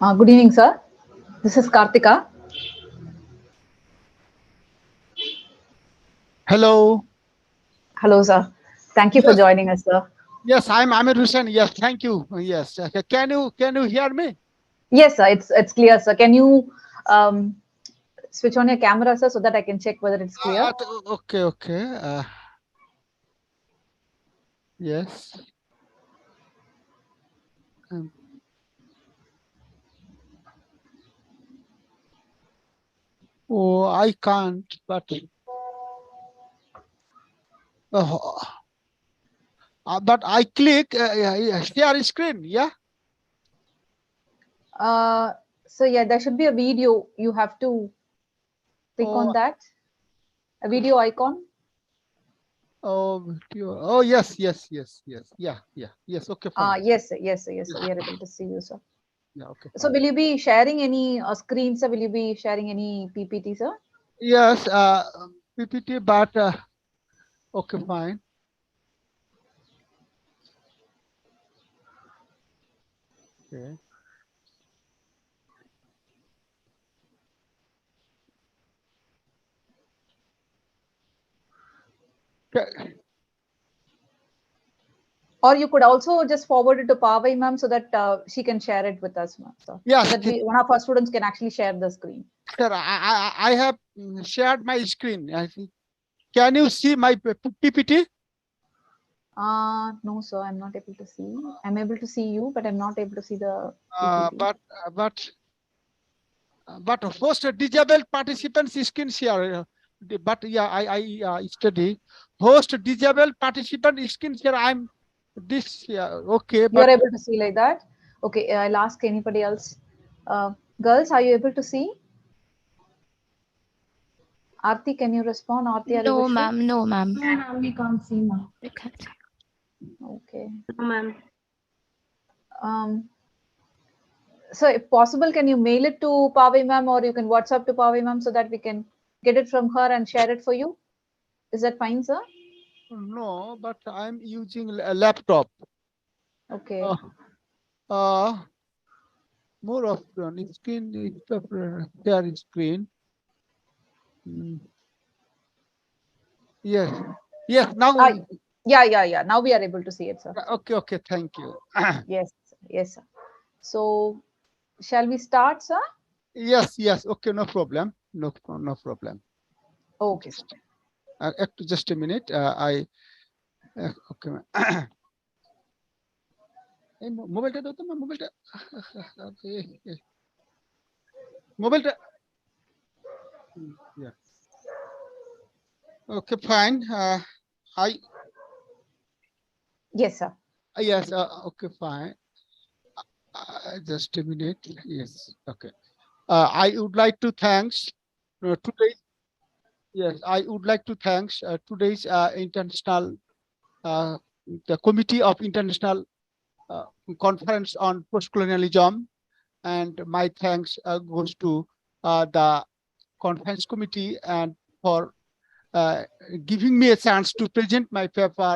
Good evening, sir. This is Kartika. Hello. Hello, sir. Thank you for Yes, joining us, sir. yes, I'm Amir Hussain. Yes, thank you. Yes. Can you hear me? Yes, sir. It's clear, sir. Can you um, switch on your camera, sir, so that I can check whether it's clear? Okay, okay. Yes. Um, oh, I can't. Uh, but I click share screen. Yeah. Uh, so yeah, there should be a video. You have to click on Oh, that. A video icon. oh, yes, yes, yes, yes. Yeah, yeah, yes. Okay, fine. Yes, sir. Yes, sir. Yes, sir. Yes. We are able to see you, sir. Yeah, okay, So fine. will you be sharing any screens, sir? Will you be sharing any PPT, sir? Yes. PPT, but okay, fine. Okay. Okay. Or you could also just forward it to Pavai ma'am so that she can share it with us, ma'am. So Yes, that one of our students can actually share the screen. sir, I have shared my screen. Can you see my PPT? No, sir, I'm not able to see. I'm able to see you, but I'm not able to see the Uh, PPT. but uh, but but host disabled participants screen share. But yeah, I study host disabled participant screen share. I'm this, yeah, okay, You but are able to see like that? Okay, I'll ask anybody else. Girls, are you able to see? Aarti, can you respond? Aarti, are you No, Vishnu? ma'am. No, ma'am. No, ma'am, we can't see, ma'am. We can't. Okay. No, ma'am. Um, so if possible, can you mail it to Pavai ma'am or you can WhatsApp to Pavai ma'am so that we can get it from her and share it for you? Is that fine, sir? no, but I'm using a laptop. Okay. Uh, uh, More often screen share screen. Mm, yes, yes. Now, Ah, yeah. Now we are able to see it, sir. okay, okay. Thank you. Yes, yes, sir. So, shall we start, sir? Yes, yes. Okay, no problem. No problem. Okay, sir. Just, just a minute. Okay. এই মোবাইলটা দাও তো মা, মোবাইলটা মোবাইলটা yeah. Okay, fine. I Yes, sir. Yes. Okay, fine. Just a minute. Yes. Okay. I would like to thanks today. Yes, I would like to thanks today's international uh, the Committee of International Conference on Postcolonialism, and my thanks goes to the conference committee and for giving me a chance to present my paper,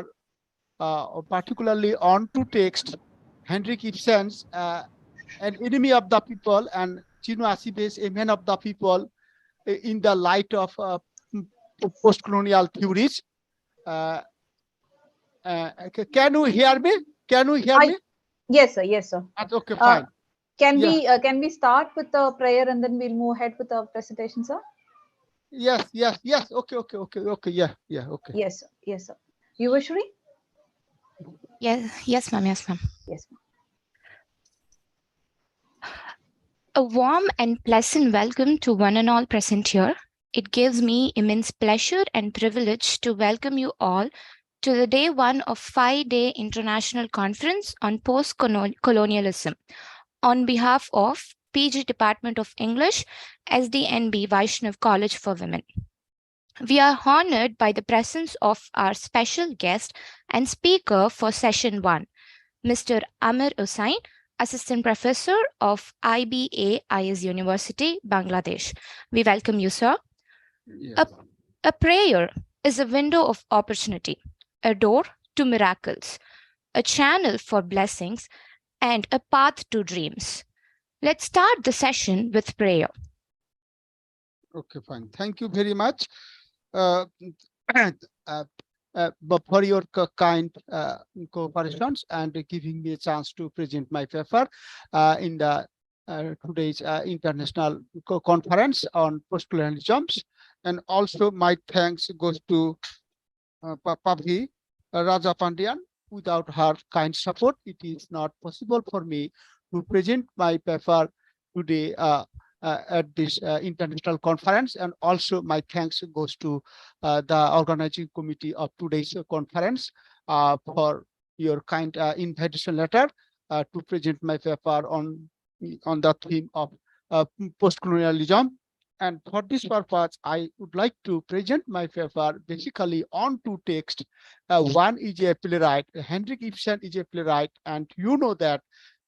particularly on two texts, Henrik Ibsen's An Enemy of the People and Chinua Achebe's A Man of the People in the light of post-colonial theories. Can you hear me? Can you hear me? Yes, sir. Yes, sir. Okay, fine. Yes, Can we start with the prayer and then we'll move ahead with the presentation, sir? yes, yes, yes. Okay. Yeah, okay. Yes, sir. Yes, sir. You, Vishri? Yes, ma'am. Yes, ma'am. Yes, ma'am. A warm and pleasant welcome to one and all present here. It gives me immense pleasure and privilege to welcome you all to the day one of 5-day international conference on post-colonialism on behalf of PG Department of English, SDNB Vaishnav College for Women. We are honored by the presence of our special guest and speaker for session 1, Mr. Amir Hussain, Assistant Professor of IBA IS University, Bangladesh. We welcome you, sir. Yes. A prayer is a window of opportunity, a door to miracles, a channel for blessings, and a path to dreams. Let's start the session with prayer. Okay, fine. Thank you very much uh, but for your kind cooperations and giving me a chance to present my paper in the today's international conference on postcolonialisms. And also my thanks goes to Pabhi Raja Pandian. Without her kind support, it is not possible for me to present my paper today at this international conference. And also my thanks goes to the organizing committee of today's conference for your kind invitation letter to present my paper on the theme of postcolonialism. And for this purpose, I would like to present my paper basically on two texts. One is a playwright, Henrik Ibsen is a playwright, and you know that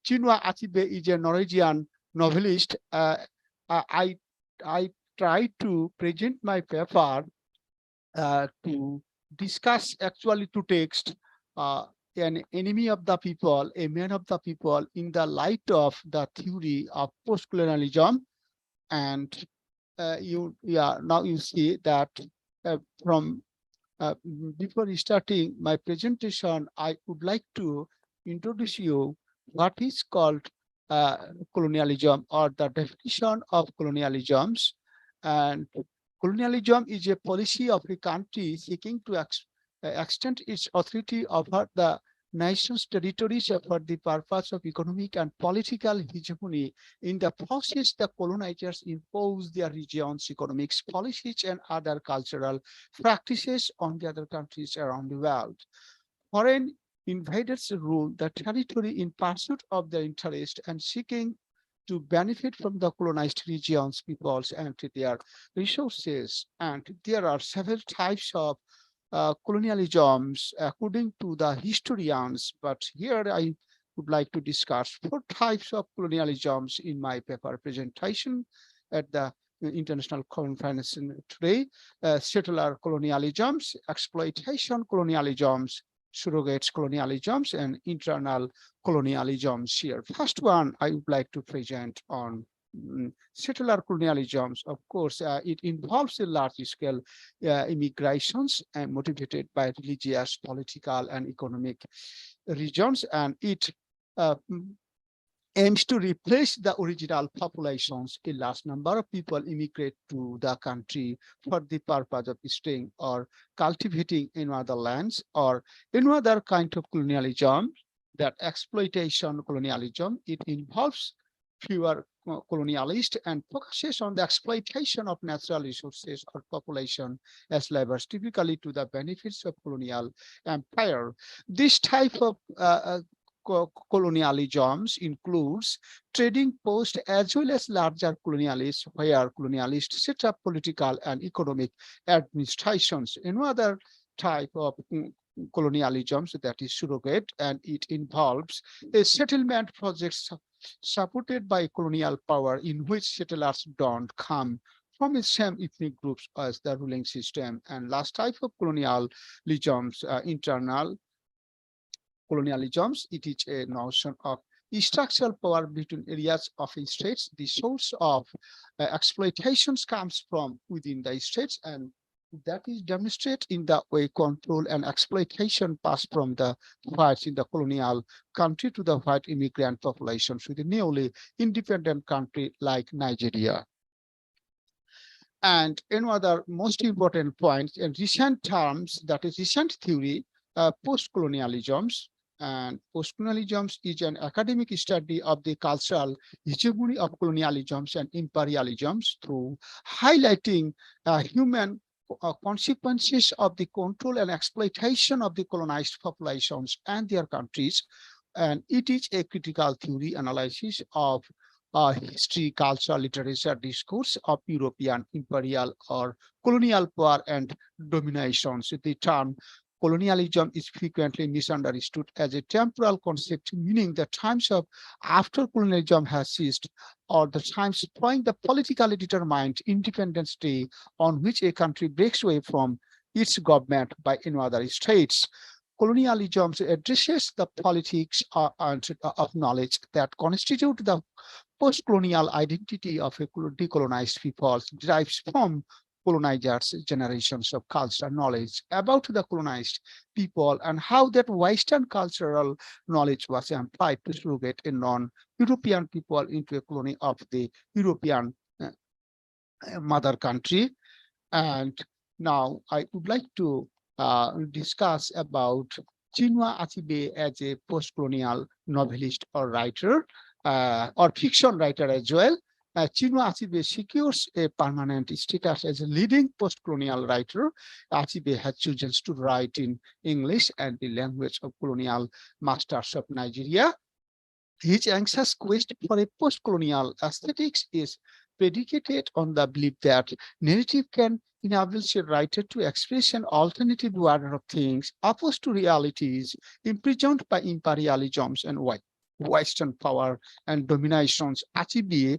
Chinua Achebe is a Norwegian novelist. I I try to present my paper to discuss actually two texts, an enemy of the people, a man of the people, in the light of the theory of postcolonialism. And now you see that from before starting my presentation, I would like to introduce you what is called colonialism, or the definition of colonialisms. And colonialism is a policy of a country seeking to extend its authority over the nation's territories for the purpose of economic and political hegemony. In the process, the colonizers impose their region's economics, policies, and other cultural practices on the other countries around the world. Foreign invaders rule the territory in pursuit of their interest and seeking to benefit from the colonized regions, peoples, and their resources. And there are several types of colonialisms according to the historians, but here I would like to discuss four types of colonialisms in my paper presentation at the international conference today: settler colonialisms, exploitation colonialisms, surrogate colonialisms, and internal colonialisms. Here, first one I would like to present on settler colonialisms. Of course, it involves a large-scale immigrations and motivated by religious, political, and economic reasons, and it uh, aims to replace the original populations. A large number of people immigrate to the country for the purpose of staying or cultivating in other lands, or in other kind of colonialism, that exploitation colonialism. It involves fewer colonialists and focuses on the exploitation of natural resources or population as laborers, typically to the benefits of colonial empire. This type of colonialisms includes trading posts as well as larger colonialists, where colonialists set up political and economic administrations. Another type of colonialisms, that is surrogate, and it involves a settlement projects supported by colonial power, in which settlers don't come from the same ethnic groups as the ruling system. And last type of colonialisms, internal colonialisms. It is a notion of structural power between areas of states. The source of exploitations comes from within the states, and that is demonstrated in the way control and exploitation pass from the whites in the colonial country to the white immigrant populations with a newly independent country like Nigeria. And another most important point in recent terms, that is recent theory, post-colonialisms. And post-colonialisms is an academic study of the cultural hegemony of colonialisms and imperialisms through highlighting human consequences of the control and exploitation of the colonized populations and their countries. And it is a critical theory analysis of history, culture, literature, discourse of European imperial or colonial power and dominations. The term colonialism is frequently misunderstood as a temporal concept, meaning the times of after colonialism has ceased, or the times following the politically determined Independence Day, on which a country breaks away from its government by another states. Colonialism addresses the politics of knowledge that constitute the post-colonial identity of a decolonized people derives from colonizers' generations of cultural knowledge about the colonized people and how that Western cultural knowledge was applied to surrogate a non-European people into a colony of the European mother country. And now I would like to discuss about Chinua Achebe as a post-colonial novelist or writer, or fiction writer as well. Chinua Achebe secures a permanent status as a leading post-colonial writer. Achebe has chosen to write in English and the language of colonial masters of Nigeria. His anxious quest for a post-colonial aesthetics is predicated on the belief that narrative can enable a writer to express an alternative order of things opposed to realities imprisoned by imperialisms and Western power and dominations. Achebe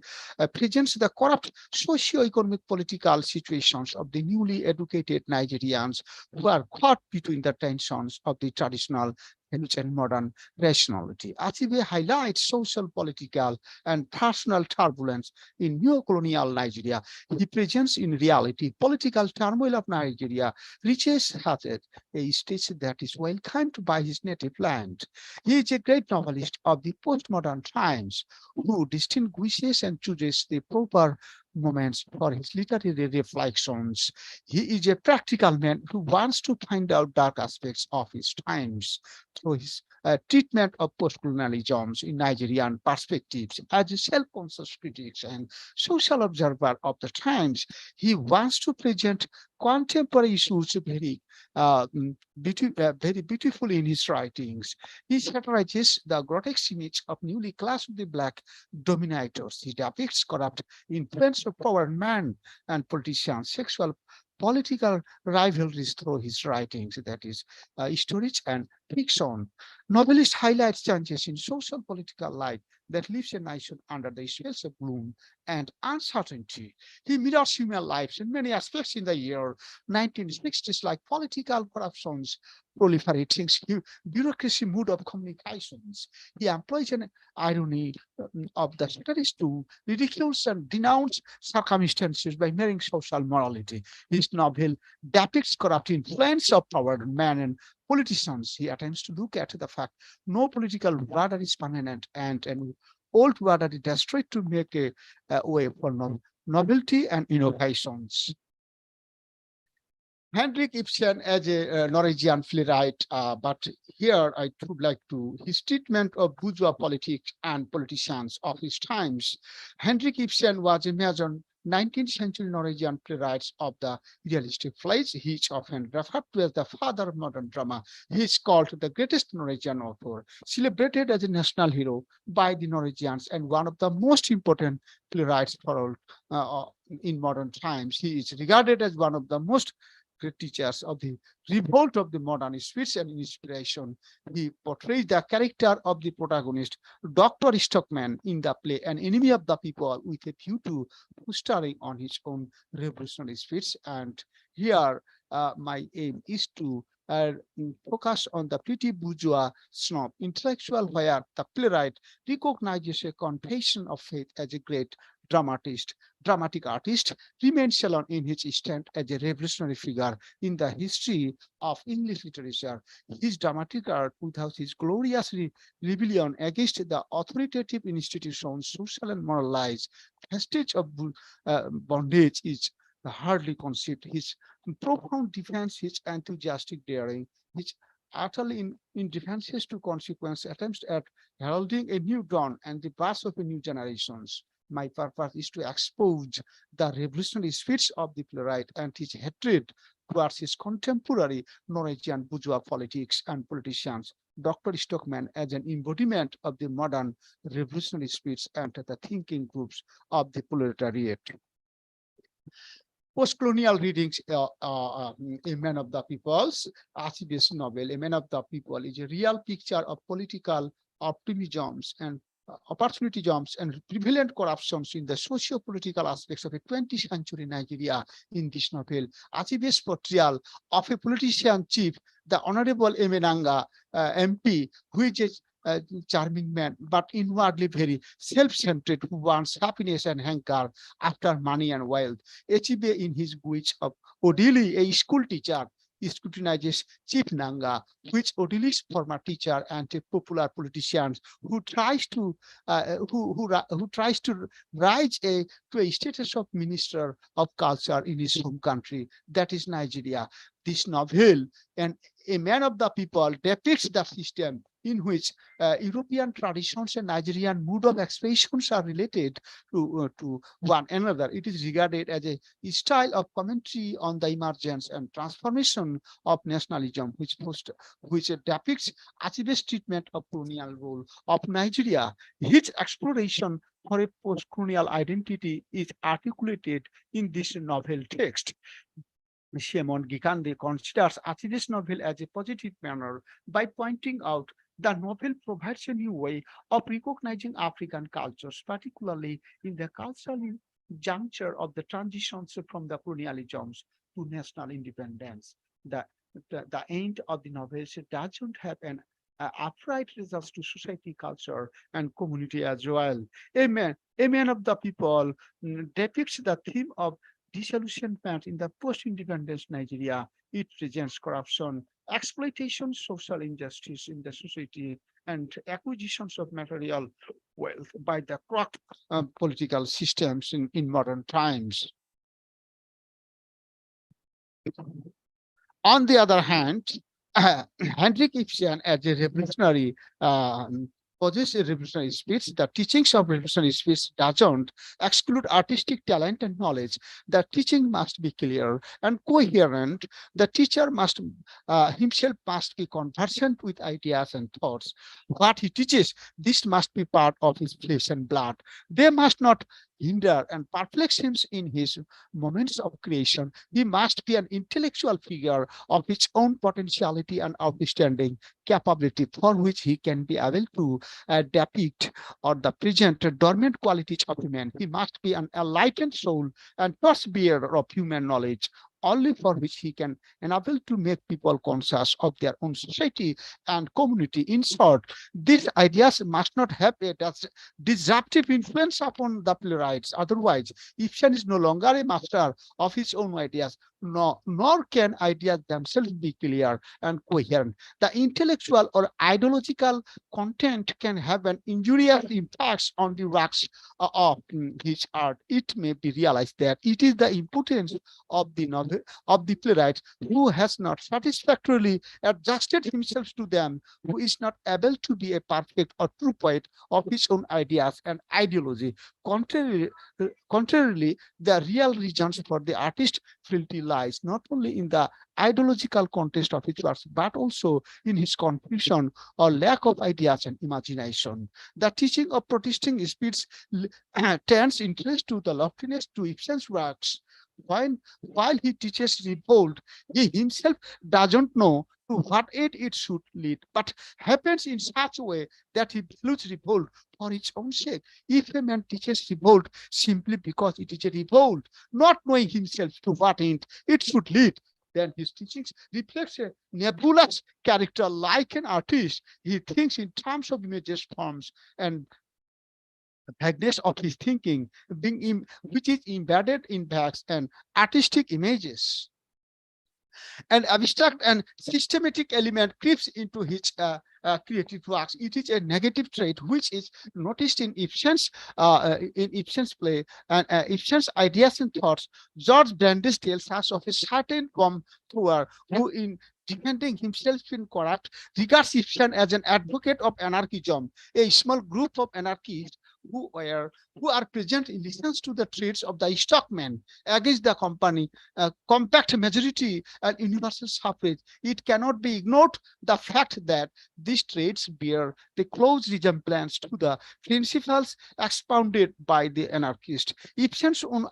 presents the corrupt socio-economic political situations of the newly educated Nigerians who are caught between the tensions of the traditional and modern rationality. Achebe highlights social, political, and personal turbulence in neo-colonial Nigeria. He presents in reality political turmoil of Nigeria reaches at a stage that is welcomed by his native land. He is a great novelist of the postmodern times who distinguishes and chooses the proper moments for his literary reflections. He is a practical man who wants to find out dark aspects of his times through his treatment of post-colonialism in Nigerian perspectives. As a self-conscious critic and social observer of the times, he wants to present contemporary issues very beautifully in his writings. He satirizes the grotesque image of newly classed the black dominators. He depicts corrupt influence of power man and politicians, sexual political rivalries through his writings, that is, stories and fiction. Novelist highlights changes in social political life that leaves a nation under the spells of gloom and uncertainty. He mirrors human lives in many aspects in the year 1960s, like political corruptions, proliferating bureaucracy, mood of communications. He employs an irony of the satirist to ridicule and denounce circumstances by mirroring social morality. His novel depicts corrupt influence of power, man, and politicians. He attempts to look at the fact no political order is permanent and an old order is destroyed to make a way for novelty and innovations. Henrik Ibsen as a Norwegian playwright, but here I would like to his treatment of bourgeois politics and politicians of his times. Henrik Ibsen was a major 19th century Norwegian playwright of the realistic plays. He is often referred to as the father of modern drama. He is called the greatest Norwegian author, celebrated as a national hero by the Norwegians and one of the most important playwrights for all in modern times. He is regarded as one of the most great teachers of the revolt of the modern spirits and inspiration. He portrays the character of the protagonist, Dr. Stockman, in the play, an enemy of the people with a view to fostering on his own revolutionary spirits. And here, my aim is to focus on the pretty bourgeois snob intellectual, where the playwright recognizes a confession of faith as a great dramatic artist, remains alone in his stand as a revolutionary figure in the history of English literature. His dramatic art, without his glorious rebellion against the authoritative institutions, social and moral lies, vestige of bondage, is hardly conceived. His profound defense, his enthusiastic daring, his utterly indifference to consequence, attempts at heralding a new dawn and the birth of a new generations. My purpose is to expose the revolutionary spirits of the playwright and his hatred towards his contemporary Norwegian bourgeois politics and politicians. Dr. Stockman as an embodiment of the modern revolutionary spirits and the thinking groups of the proletariat. Post-colonial readings, A Man of the Peoples, Achebe's novel, A Man of the People, is a real picture of political optimisms and opportunity jumps and prevalent corruptions in the socio-political aspects of a 20th century Nigeria in this novel. Achibe's portrayal of a politician chief, the Honorable Emenanga MP, who is a charming man, but inwardly very self-centered, who wants happiness and hanker after money and wealth. Achibe, in his witch of Odili, a school teacher, scrutinizes Chief Nanga, which Odili's former teacher and a popular politician who tries to rise to a status of minister of culture in his home country, that is Nigeria. This novel, and a man of the people, depicts the system in which European traditions and Nigerian mood of expressions are related to one another. It is regarded as a style of commentary on the emergence and transformation of nationalism, which depicts Achibe's treatment of colonial role of Nigeria. His exploration for a post-colonial identity is articulated in this novel text. Shimon Gikande considers Achibe's novel as a positive manner by pointing out the novel provides a new way of recognizing African cultures, particularly in the cultural juncture of the transitions from the colonialisms to national independence. The, the end of the novel doesn't have an upright results to society, culture, and community as well. A man of the people depicts the theme of disillusionment in the post-independence Nigeria. It presents corruption, exploitation, social injustice in the society, and acquisitions of material wealth by the corrupt political systems in modern times. On the other hand, Hendrik Ibsen, as a revolutionary, possesses a revolutionary spirit. The teachings of revolutionary spirit doesn't exclude artistic talent and knowledge. The teaching must be clear and coherent. The teacher must himself must be conversant with ideas and thoughts. What he teaches, this must be part of his flesh and blood. They must not hinder and perplex him in his moments of creation. He must be an intellectual figure of his own potentiality and outstanding capability, for which he can be able to depict or the present dormant qualities of human. He must be an enlightened soul and torchbearer of human knowledge, only for which he can enable to make people conscious of their own society and community. In short, these ideas must not have a disruptive influence upon the playwrights. Otherwise, Ibsen is no longer a master of his own ideas, nor can ideas themselves be clear and coherent. The intellectual or ideological content can have an injurious impact on the works of his art. It may be realized that it is the impotence of the novel of the playwright who has not satisfactorily adjusted himself to them, who is not able to be a perfect or true poet of his own ideas and ideology. Contrarily, the real reasons for the artist frailty lies not only in the ideological context of his works, but also in his confusion or lack of ideas and imagination. The teaching of protesting spirits turns interest to the loftiness to Ibsen's works. While he teaches revolt, he himself doesn't know to what end it should lead, but happens in such a way that he values revolt for its own sake. If a man teaches revolt simply because it is a revolt, not knowing himself to what end it should lead, then his teachings reflects a nebulous character like an artist. He thinks in terms of images, forms, and the vagueness of his thinking, which is embedded in vague and artistic images. An abstract and systematic element creeps into his creative works. It is a negative trait which is noticed in Ibsen's play and Ibsen's ideas and thoughts. George Brandes tells us of a certain thrower who, in defending himself in corrupt, regards Ibsen as an advocate of anarchism. A small group of anarchists who are present listens to the threats of the stockman against the company, compact majority and universal suffrage. It cannot be ignored the fact that these traits bear the close resemblance to the principles expounded by the anarchist. Ibsen's own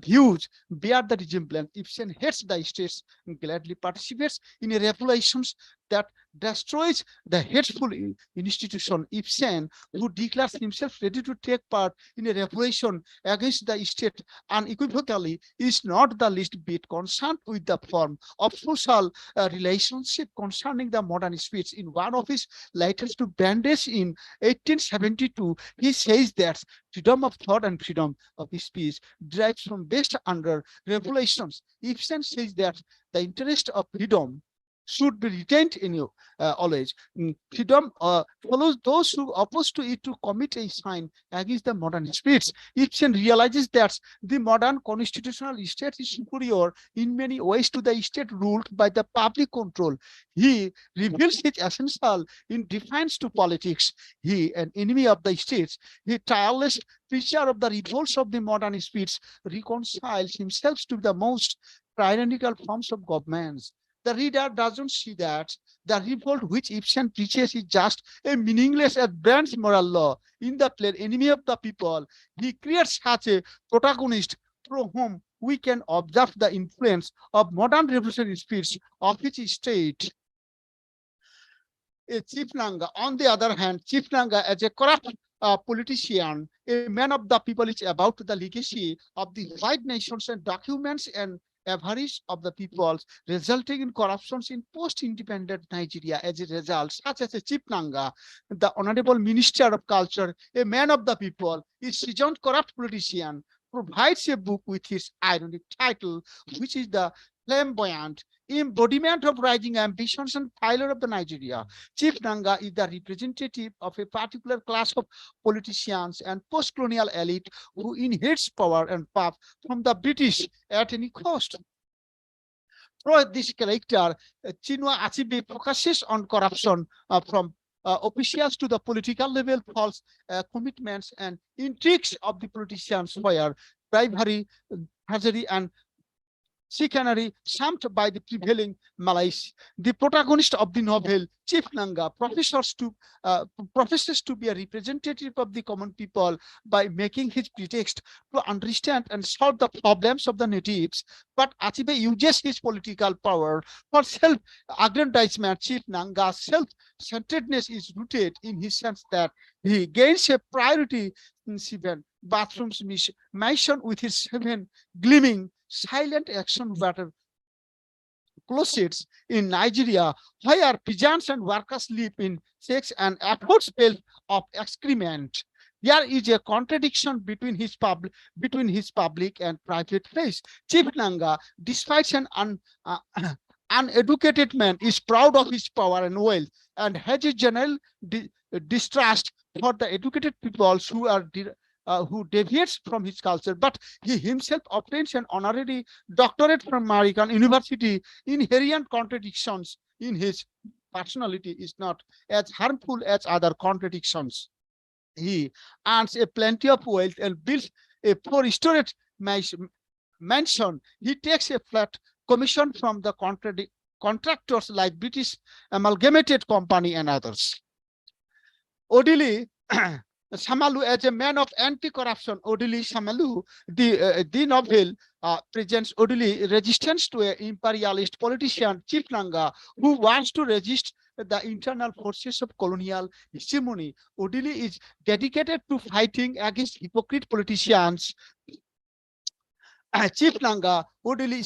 views bear the resemblance. Ibsen hates the states, gladly participates in revolutions, that destroys the hateful institution. Ibsen, who declares himself ready to take part in a revolution against the state unequivocally, is not the least bit concerned with the form of social relationship concerning the modern speech. In one of his letters to Brandeis in 1872, he says that freedom of thought and freedom of speech derives from based under revolutions. Ibsen says that the interest of freedom should be retained in you always. Freedom follows those who oppose to it to commit a sign against the modern spirits. Ibsen realizes that the modern constitutional state is superior in many ways to the state ruled by the public control. He reveals his essential in defiance to politics. He, an enemy of the states, he tireless preacher of the revolts of the modern spirits, reconciles himself to the most tyrannical forms of governments. The reader doesn't see that the revolt which Ibsen preaches is just a meaningless and Brand's moral law. In the play Enemy of the People, he creates such a protagonist through whom we can observe the influence of modern revolutionary spirits of his state. Chief Nanga, on the other hand, Chief Nanga, as a corrupt politician, a man of the people, is about the legacy of the white nations and documents and avarice of the peoples, resulting in corruptions in post-independent Nigeria. As a result, such as a Chief Nanga, the Honorable Minister of Culture, a man of the people, is seasoned corrupt politician, provides a book with his ironic title, which is the flamboyant embodiment of rising ambitions and failure of the Nigeria. Chief Nanga is the representative of a particular class of politicians and post-colonial elite who inherits power and power from the British at any cost. Through this character, Chinua Achebe focuses on corruption from officials to the political level, false commitments and intrigues of the politicians, where bribery, perjury, and chicanery summed by the prevailing malaise. The protagonist of the novel, Chief Nanga, professes to be a representative of the common people by making his pretext to understand and solve the problems of the natives. But Achebe uses his political power for self-aggrandizement. Chief Nanga's self-centeredness is rooted in his sense that he gains a priority in 7 bathrooms mission with his 7 gleaming silent action water closets in Nigeria, where peasants and workers live in sex and efforts of excrement. There is a contradiction between his public and private face. Chief Nanga, despite an uneducated man, is proud of his power and wealth and has a general distrust for the educated peoples who deviates from his culture, but he himself obtains an honorary doctorate from American University. Inherent contradictions in his personality is not as harmful as other contradictions. He earns a plenty of wealth and builds a four-storied mansion. He takes a flat commission from the contractors like British Amalgamated Company and others. Odili Samalu, as a man of anti-corruption, Odili Samalu, the novel presents Odili resistance to an imperialist politician, Chief Nanga, who wants to resist the internal forces of colonial hegemony. Odili is dedicated to fighting against hypocrite politicians. Chief Nanga Odili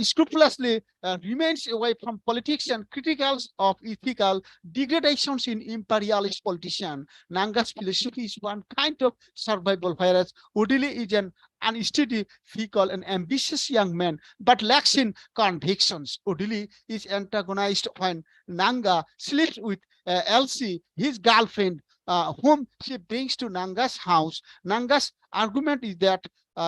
scrupulously remains away from politics and critical of ethical degradations in imperialist politician. Nanga's philosophy is one kind of survival, whereas Odili is an unsteady, fickle, and ambitious young man, but lacks in convictions. Odili is antagonized when Nanga sleeps with Elsie, his girlfriend, whom she brings to Nanga's house. Nanga's argument is that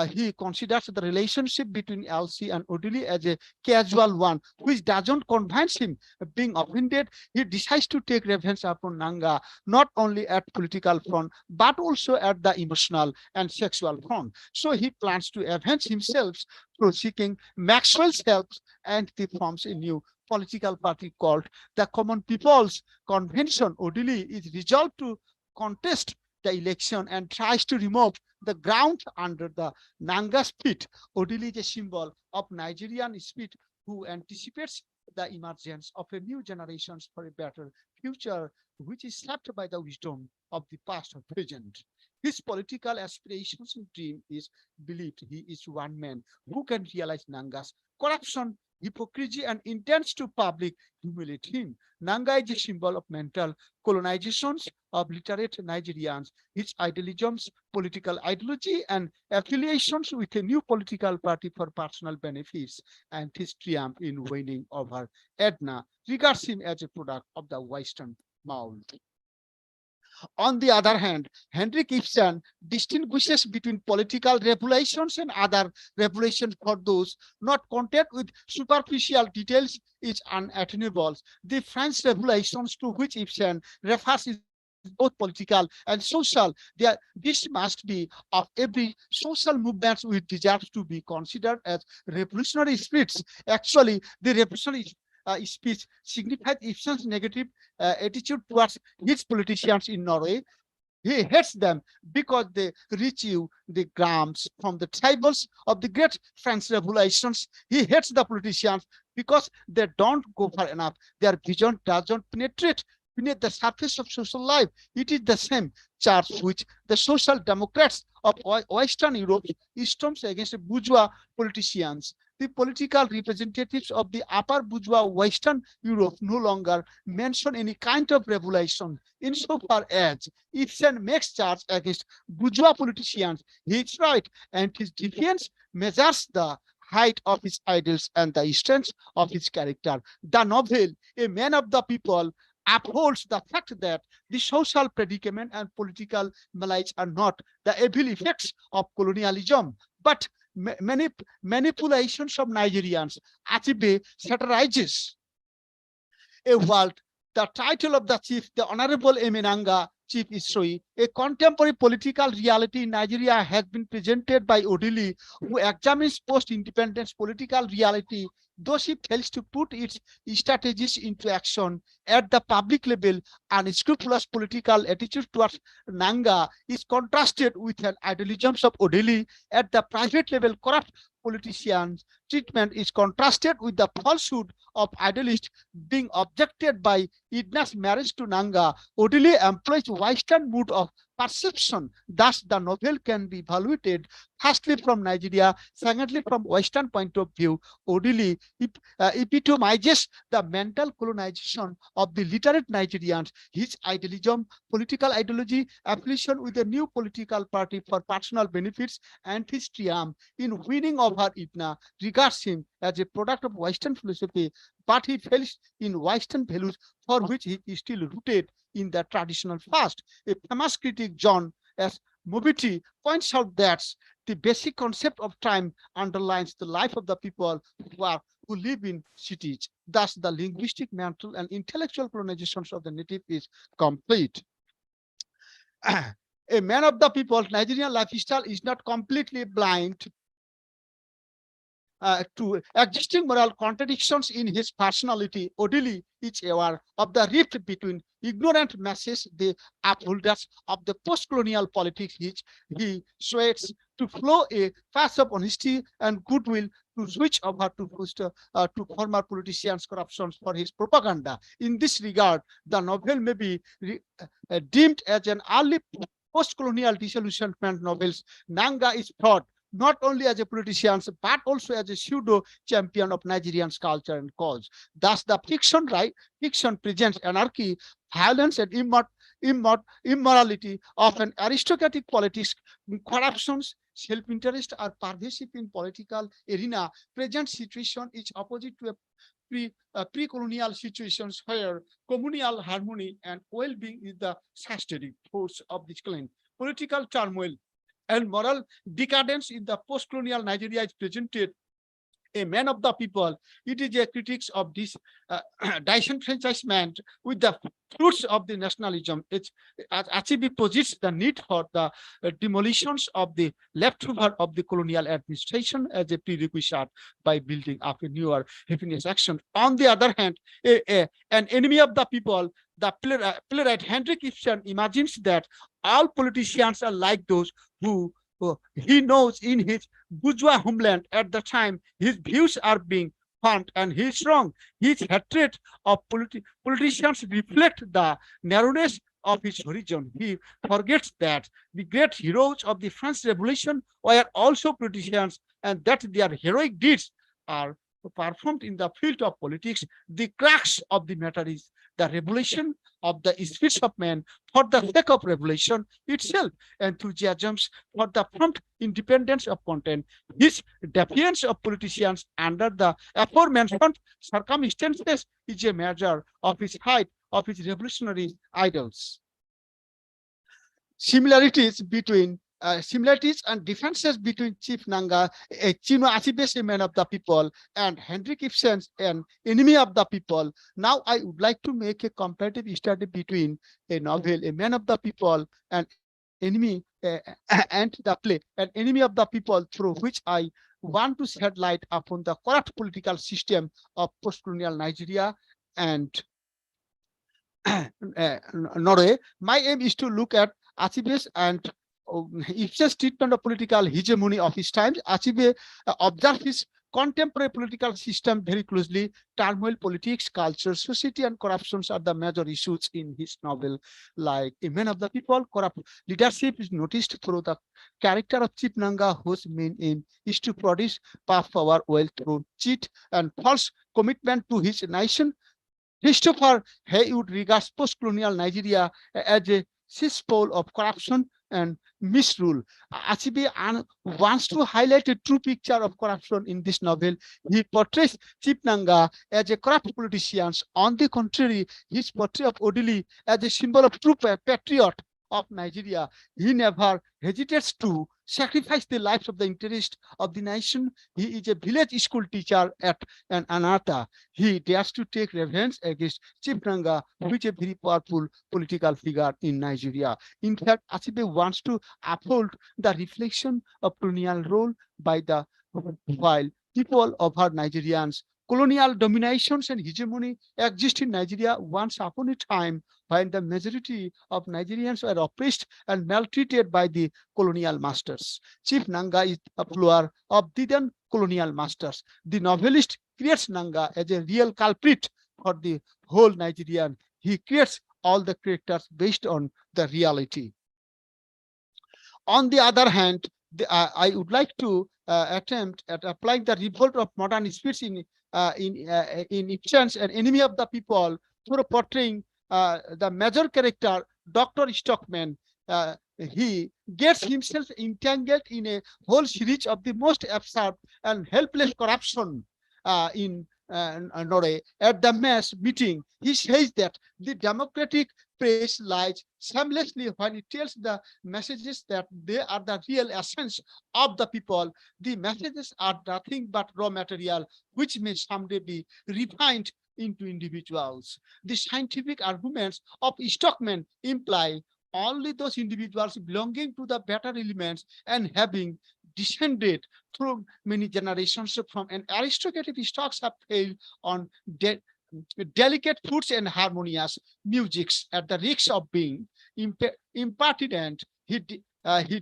he considers the relationship between Elsie and Odili as a casual one, which doesn't convince him. Being offended, he decides to take revenge upon Nanga, not only at political front, but also at the emotional and sexual front. So he plans to avenge himself through seeking Maxwell's help, and he forms a new political party called the Common People's Convention. Odili is resolved to contest the election and tries to remove the ground under the Nanga's feet. Odili is a symbol of Nigerian spirit who anticipates the emergence of a new generations for a better future, which is shaped by the wisdom of the past or present. His political aspirations and dream is believed he is one man who can realize Nanga's corruption, hypocrisy, and intends to public humiliate him. Nanga is a symbol of mental colonizations of literate Nigerians. His idealisms, political ideology, and affiliations with a new political party for personal benefits, and his triumph in winning over Edna regards him as a product of the Western mold. On the other hand, Henrik Ibsen distinguishes between political revelations and other revelations for those not content with superficial details is unattainable. The French revelations to which Ibsen refers is both political and social. This must be of every social movement which deserves to be considered as revolutionary spirits. Actually, the revolutionary speech signifies Ibsen's negative attitude towards his politicians in Norway. He hates them because they retrieve the grams from the tribals of the great French revolutions. He hates the politicians because they don't go far enough. Their vision doesn't penetrate beneath the surface of social life. It is the same charge which the social democrats of Western Europe storms against bourgeois politicians. The political representatives of the upper bourgeois Western Europe no longer mention any kind of revolution insofar as Ibsen makes charge against bourgeois politicians. He is right, and his defense measures the height of his ideals and the strength of his character. The novel, A Man of the People, upholds the fact that the social predicament and political malaise are not the evil effects of colonialism, but manipulations of Nigerians. Achibe satirizes a world. The title of the chief, the Honorable Eminanga Chief Isroi, a contemporary political reality in Nigeria, has been presented by Odili, who examines post-independence political reality, though she fails to put its strategies into action at the public level. Unscrupulous political attitude towards Nanga is contrasted with an idealism of Odili at the private level. Corrupt politicians' treatment is contrasted with the falsehood of idealists being objected by Idna's marriage to Nanga. Odili employs Western mood of perception. Thus, the novel can be evaluated firstly from Nigeria, secondly from Western point of view. Odili epitomizes the mental colonization of the literate Nigerians. His idealism, political ideology, affiliation with a new political party for personal benefits, and his triumph in winning over Idna regards him as a product of Western philosophy, but he fails in Western values for which he is still rooted in the traditional past. A famous critic, John S. Mobiti, points out that the basic concept of time underlines the life of the people who live in cities. Thus, the linguistic, mental, and intellectual colonizations of the native is complete. A man of the people, Nigerian lifestyle is not completely blind to existing moral contradictions in his personality. Odili is aware of the rift between ignorant masses, the upholders of the post-colonial politics, which he sweats to flow a fast of honesty and goodwill to switch over to former politicians' corruptions for his propaganda. In this regard, the novel may be deemed as an early post-colonial disillusionment novels. Nanga is thought not only as a politician, but also as a pseudo champion of Nigerian's culture and cause. Thus, the fiction presents anarchy, violence, and immorality of an aristocratic politics. Corruptions, self-interest are pervasive in political arena. Present situation is opposite to a pre-colonial situations where communal harmony and well-being is the sustaining force of this claim. Political turmoil and moral decadence in the post-colonial Nigeria is presented. A man of the people, it is a critique of this disenfranchisement with the fruits of the nationalism. It actually posits the need for the demolitions of the leftover of the colonial administration as a prerequisite by building up a newer happiness action. On the other hand, an enemy of the people, the playwright Henrik Ibsen imagines that all politicians are like those who he knows in his bourgeois homeland at the time his views are being fund, and he is wrong. His hatred of politicians reflect the narrowness of his horizon. He forgets that the great heroes of the French Revolution were also politicians, and that their heroic deeds are performed in the field of politics. The crux of the matter is the revolution of the spirits of man for the sake of revolution itself, enthusiasms for the prompt independence of content. His defiance of politicians under the aforementioned circumstances is a measure of his height of his revolutionary ideals. Similarities and differences between Chief Nanga, a Chino Achebe, a man of the people, and Henrik Ibsen, an enemy of the people. Now I would like to make a comparative study between a novel, A Man of the People, and enemy and the play, an enemy of the people, through which I want to shed light upon the corrupt political system of post-colonial Nigeria and Norway. My aim is to look at Achebe's and Ibsen's treatment of political hegemony of his time. Achebe observed his contemporary political system very closely. Turmoil, politics, culture, society, and corruptions are the major issues in his novel. Like A Man of the People, corrupt leadership is noticed through the character of Chief Nanga, whose main aim is to produce power, wealth through cheat and false commitment to his nation. Christopher Haywood regards post-colonial Nigeria as a cesspool of corruption and misrule. Achebe wants to highlight a true picture of corruption in this novel. He portrays Chief Nanga as a corrupt politician. On the contrary, his portrait of Odili as a symbol of true patriot of Nigeria. He never hesitates to sacrifice the lives of the interest of the nation. He is a village school teacher at an Anata. He dares to take revenge against Chief Nanga, which is a very powerful political figure in Nigeria. In fact, Achebe wants to uphold the reflection of colonial role by the while people of her Nigerians. Colonial dominations and hegemony exist in Nigeria once upon a time when the majority of Nigerians were oppressed and maltreated by the colonial masters. Chief Nanga is a follower of the then colonial masters. The novelist creates Nanga as a real culprit for the whole Nigerian. He creates all the characters based on the reality. On the other hand, I would like to attempt at applying the revolt of modern spirits in Ibsen's An Enemy of the People through portraying the major character, Dr. Stockman. He gets himself entangled in a whole series of the most absurd and helpless corruption in Norway. At the mass meeting, he says that the democratic press lies shamelessly when it tells the messages that they are the real essence of the people. The messages are nothing but raw material, which may someday be refined into individuals. The scientific arguments of Stockman imply only those individuals belonging to the better elements and having descended through many generations from an aristocratic stocks have failed on delicate foods and harmonious musics at the risk of being impertinent. He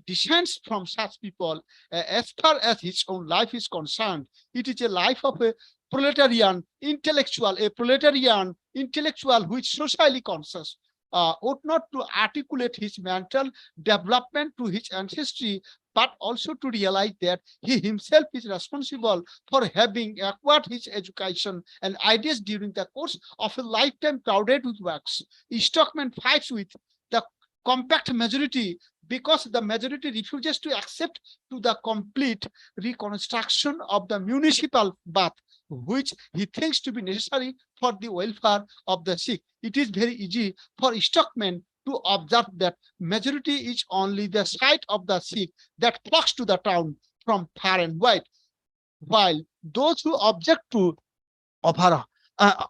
descends from such people. As far as his own life is concerned, it is a life of a proletarian intellectual who is socially conscious, ought not to articulate his mental development to his ancestry, but also to realize that he himself is responsible for having acquired his education and ideas during the course of a lifetime crowded with works. Stockman fights with the compact majority because the majority refuses to accept to the complete reconstruction of the municipal bath, which he thinks to be necessary for the welfare of the sick. It is very easy for Stockman to observe that majority is only the sight of the sick that flocks to the town from far and wide, while those who object to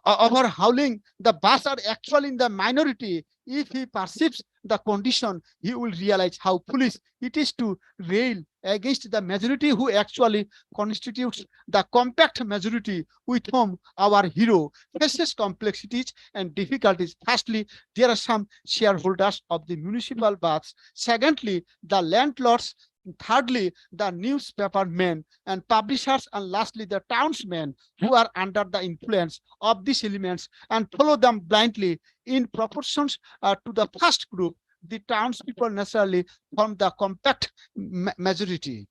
overhauling the bus are actually in the minority. If he perceives the condition, he will realize how foolish it is to rail against the majority who actually constitutes the compact majority with whom our hero faces complexities and difficulties. Firstly, there are some shareholders of the municipal baths. Secondly, the landlords Thirdly, the newspaper men and publishers, and lastly, the townsmen who are under the influence of these elements and follow them blindly in proportions to the first group. The townspeople naturally form the compact majority.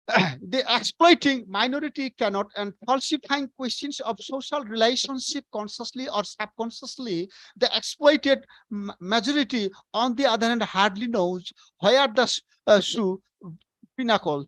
The exploiting minority cannot and falsifying questions of social relationship consciously or subconsciously. The exploited majority, on the other hand, hardly knows where the shoe pinnacle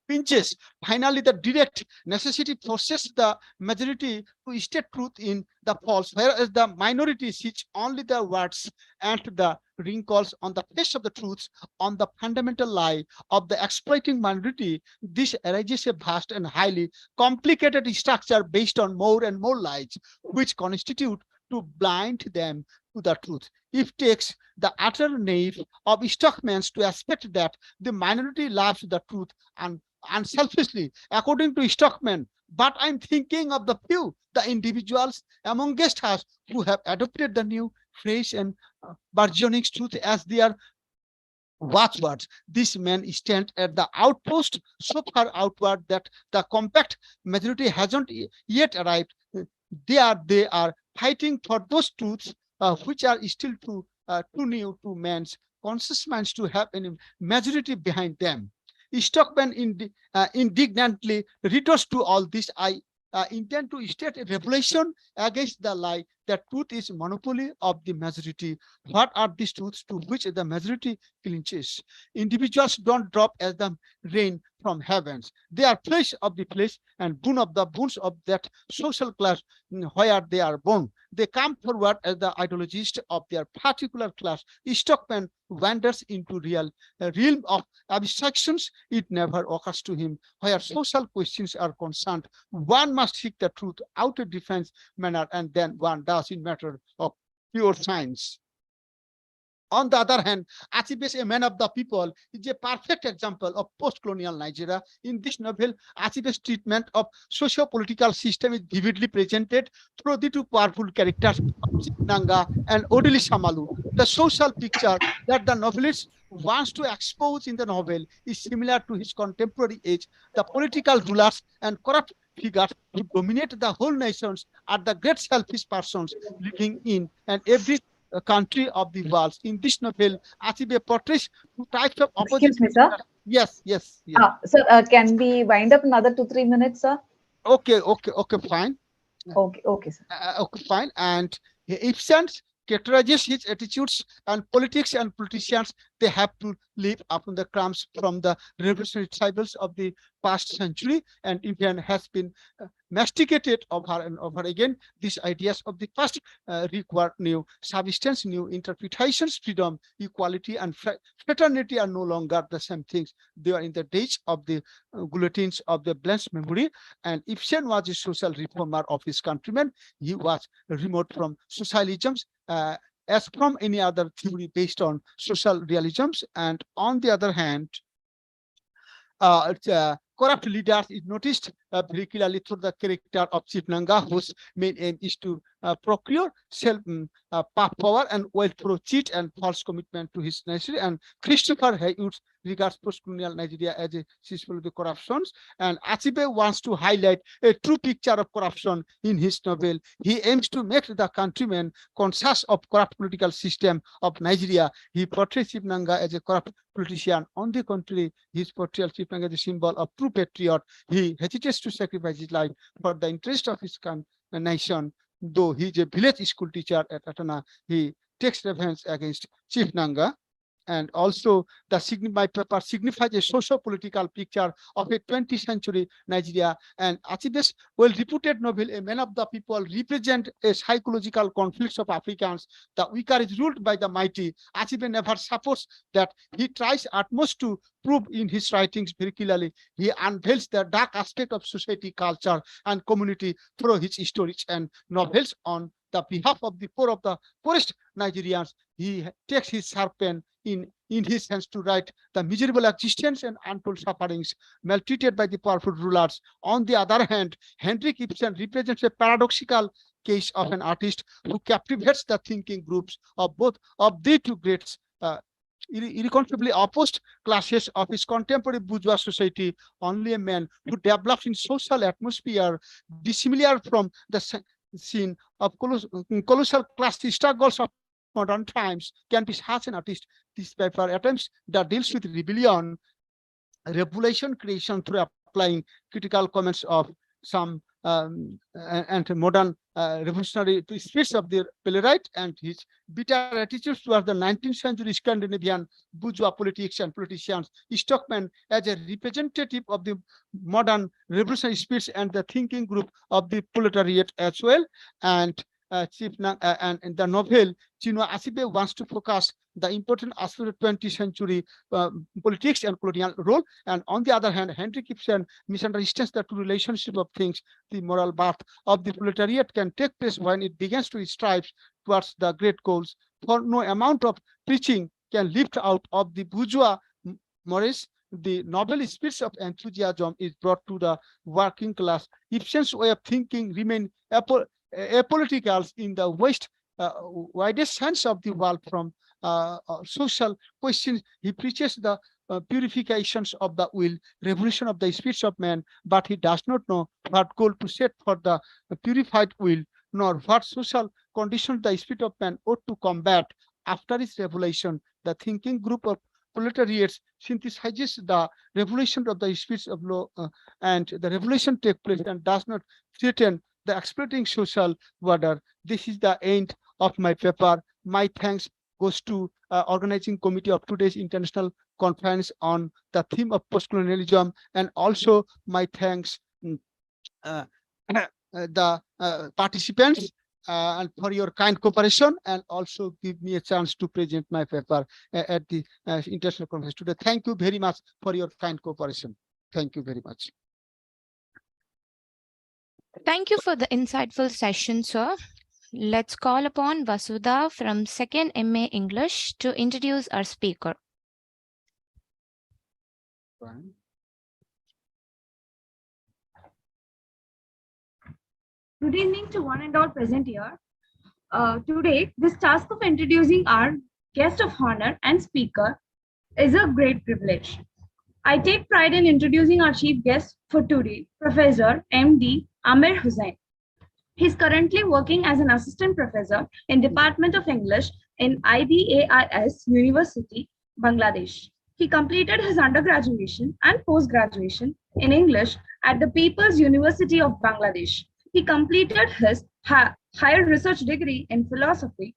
pinches. Finally, the direct necessity forces the majority to state truth in the false, whereas the minority sees only the words and the wrinkles on the face of the truths on the fundamental lie of the exploiting minority. This arises a vast and highly complicated structure based on more and more lies, which constitute to blind them to the truth. It takes the utter knave of Stockman to expect that the minority loves the truth and unselfishly, according to Stockman. But I'm thinking of the few, the individuals amongst us who have adopted the new, fresh, and burgeoning truth as their watchwords. These men stand at the outpost so far outward that the compact majority hasn't yet arrived. They are fighting for those truths which are still too new to man's conscious minds to have any majority behind them. Stockman indignantly retorts to all this. I intend to state a revelation against the lie that truth is monopoly of the majority. What are these truths to which the majority clinches? Individuals don't drop as the rain from heavens. They are flesh of the flesh and bone of the bones of that social class where they are born. They come forward as the ideologists of their particular class. Stockman wanders into realm of abstractions. It never occurs to him where social questions are concerned. One must seek the truth out of different manner, and then one does in matter of pure science. On the other hand, Achibes, a man of the people, is a perfect example of post-colonial Nigeria. In this novel, Achibes' treatment of socio-political system is vividly presented through the two powerful characters of Nanga and Odili Samalu. The social picture that the novelist wants to expose in the novel is similar to his contemporary age. The political rulers and corrupt figures who dominate the whole nations are the great selfish persons living in and every country of the world. In this novel, Achibe portrays two types of opposite. Excuse me, sir. Yes. Sir, can we wind up another 2-3 minutes, sir? Okay, fine. Okay, sir. Okay, fine. And Ibsen characterizes his attitudes and politics and politicians. They have to live upon the crumbs from the revolutionary tribals of the past century, and Indian has been masticated over and over again. These ideas of the past require new substance, new interpretations. Freedom, equality, and fraternity are no longer the same things. They are in the days of the guillotines of the blanched memory. And Ibsen was a social reformer of his countrymen. He was remote from socialisms as from any other theory based on social realisms. And on the other hand, corrupt leaders is noticed very clearly through the character of Chief Nanga, whose main aim is to procure self power and wealth through cheat and false commitment to his nation. And Christopher Haywood regards post-colonial Nigeria as a cesspool of the corruptions. And Achibe wants to highlight a true picture of corruption in his novel. He aims to make the countrymen conscious of corrupt political system of Nigeria. He portrays Chief Nanga as a corrupt politician. On the contrary, his portrayal of Chief Nanga is a symbol of true patriot. He hesitates to sacrifice his life for the interest of his nation. Though he is a village school teacher at Atana, he takes revenge against Chief Nanga. And also, my paper signifies a socio-political picture of a 20th century Nigeria. And Achibe's well-reputed novel, A Man of the People, represent a psychological conflict of Africans. The weaker is ruled by the mighty. Achibe never supports that. He tries utmost to prove in his writings very clearly. He unveils the dark aspect of society, culture, and community through his stories and novels. On the behalf of the poorest Nigerians, he takes his sharp pen in his hands to write the miserable existence and untold sufferings maltreated by the powerful rulers. On the other hand, Henrik Ibsen represents a paradoxical case of an artist who captivates the thinking groups of both of the two greats irreconcilably opposed classes of his contemporary bourgeois society. Only a man who develops in social atmosphere dissimilar from the scene of colossal class struggles of modern times can be such an artist. This paper attempts that deals with rebellion, revolution creation through applying critical comments of some and modern revolutionary spirits of the playwright and his bitter attitudes towards the 19th century Scandinavian bourgeois politics and politicians. Stockman, as a representative of the modern revolutionary spirits and the thinking group of the proletariat as well, and and in the novel, Chinua Achebe wants to focus the important aspect of 20th century politics and colonial role. And on the other hand, Henry Ibsen misunderstands the two relationship of things. The moral birth of the proletariat can take place when it begins to strive towards the great goals. For no amount of preaching can lift out of the bourgeois Morris. The novel spirit of enthusiasm is brought to the working class. Ibsen's way of thinking remain apolitical in the widest sense of the world. From social questions, he preaches the purifications of the will, revolution of the spirits of man, but he does not know what goal to set for the purified will, nor what social conditions the spirit of man ought to combat. After his revelation, the thinking group of proletariats synthesizes the revolution of the spirits of law, and the revolution takes place and does not threaten the exploiting social order. This is the end of my paper. My thanks goes to organizing committee of today's international conference on the theme of post-colonialism, and also my thanks uh, the participants and for your kind cooperation, and also give me a chance to present my paper at the international conference today. Thank you very much for your kind cooperation. Thank you very much. Thank you for the insightful session, sir. Let's call upon Vasudha from 2nd MA English to introduce our speaker. Fine. Good evening to one and all present here. Today, this task of introducing our guest of honor and speaker is a great privilege. I take pride in introducing our chief guest for today, Professor M.D. Amir Hussain. He is currently working as an assistant professor in Department of English in IBAIS University, Bangladesh. He completed his undergraduate and post-graduation in English at the People's University of Bangladesh. He completed his higher research degree in philosophy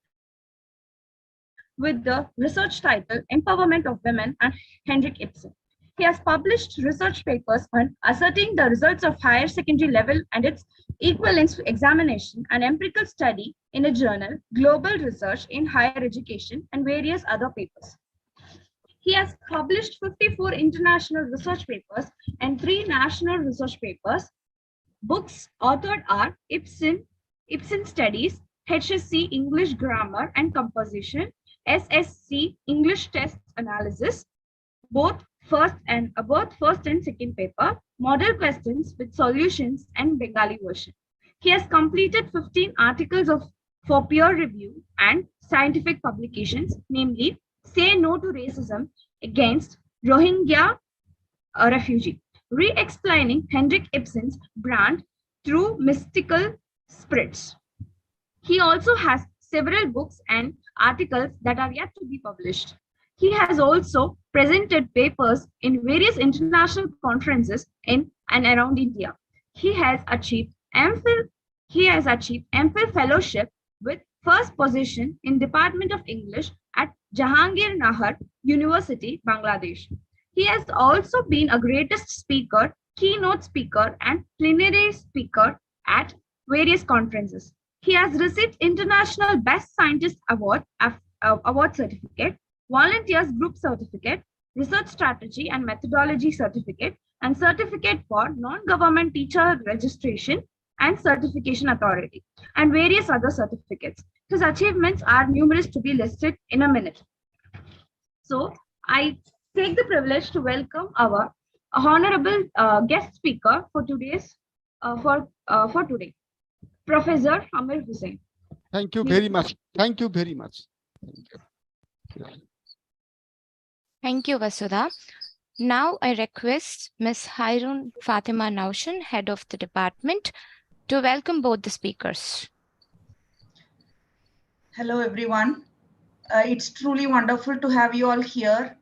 with the research title Empowerment of Women and Henrik Ibsen. He has published research papers on asserting the results of higher secondary level and its equivalence examination and empirical study in a journal, Global Research in Higher Education, and various other papers. He has published 54 international research papers and 3 national research papers. Books authored are Ibsen Studies, HSC English Grammar and Composition, SSC English Tests Analysis, both first and second paper, model questions with solutions, and Bengali version. He has completed 15 articles for peer review and scientific publications, namely Say No to Racism Against Rohingya Refugee, re-explaining Henrik Ibsen's brand through mystical spirits. He also has several books and articles that are yet to be published. He has also presented papers in various international conferences in and around India. He has achieved MPhil fellowship with first position in Department of English at Jahangir Nahar University, Bangladesh. He has also been a greatest speaker, keynote speaker, and plenary speaker at various conferences. He has received International Best Scientist Award certificate, Volunteers Group Certificate, Research Strategy and Methodology Certificate, and Certificate for Non-Government Teacher Registration and Certification Authority, and various other certificates. His achievements are numerous to be listed in a minute. So I take the privilege to welcome our honorable guest speaker for today's for today, Professor Amir Hussain. Thank you very much. Thank you very much. Thank you. Thank you, Vasudha. Now I request Ms. Hairun Fatima Naushan, head of the department, to welcome both the speakers. Hello, everyone. It's truly wonderful to have you all here.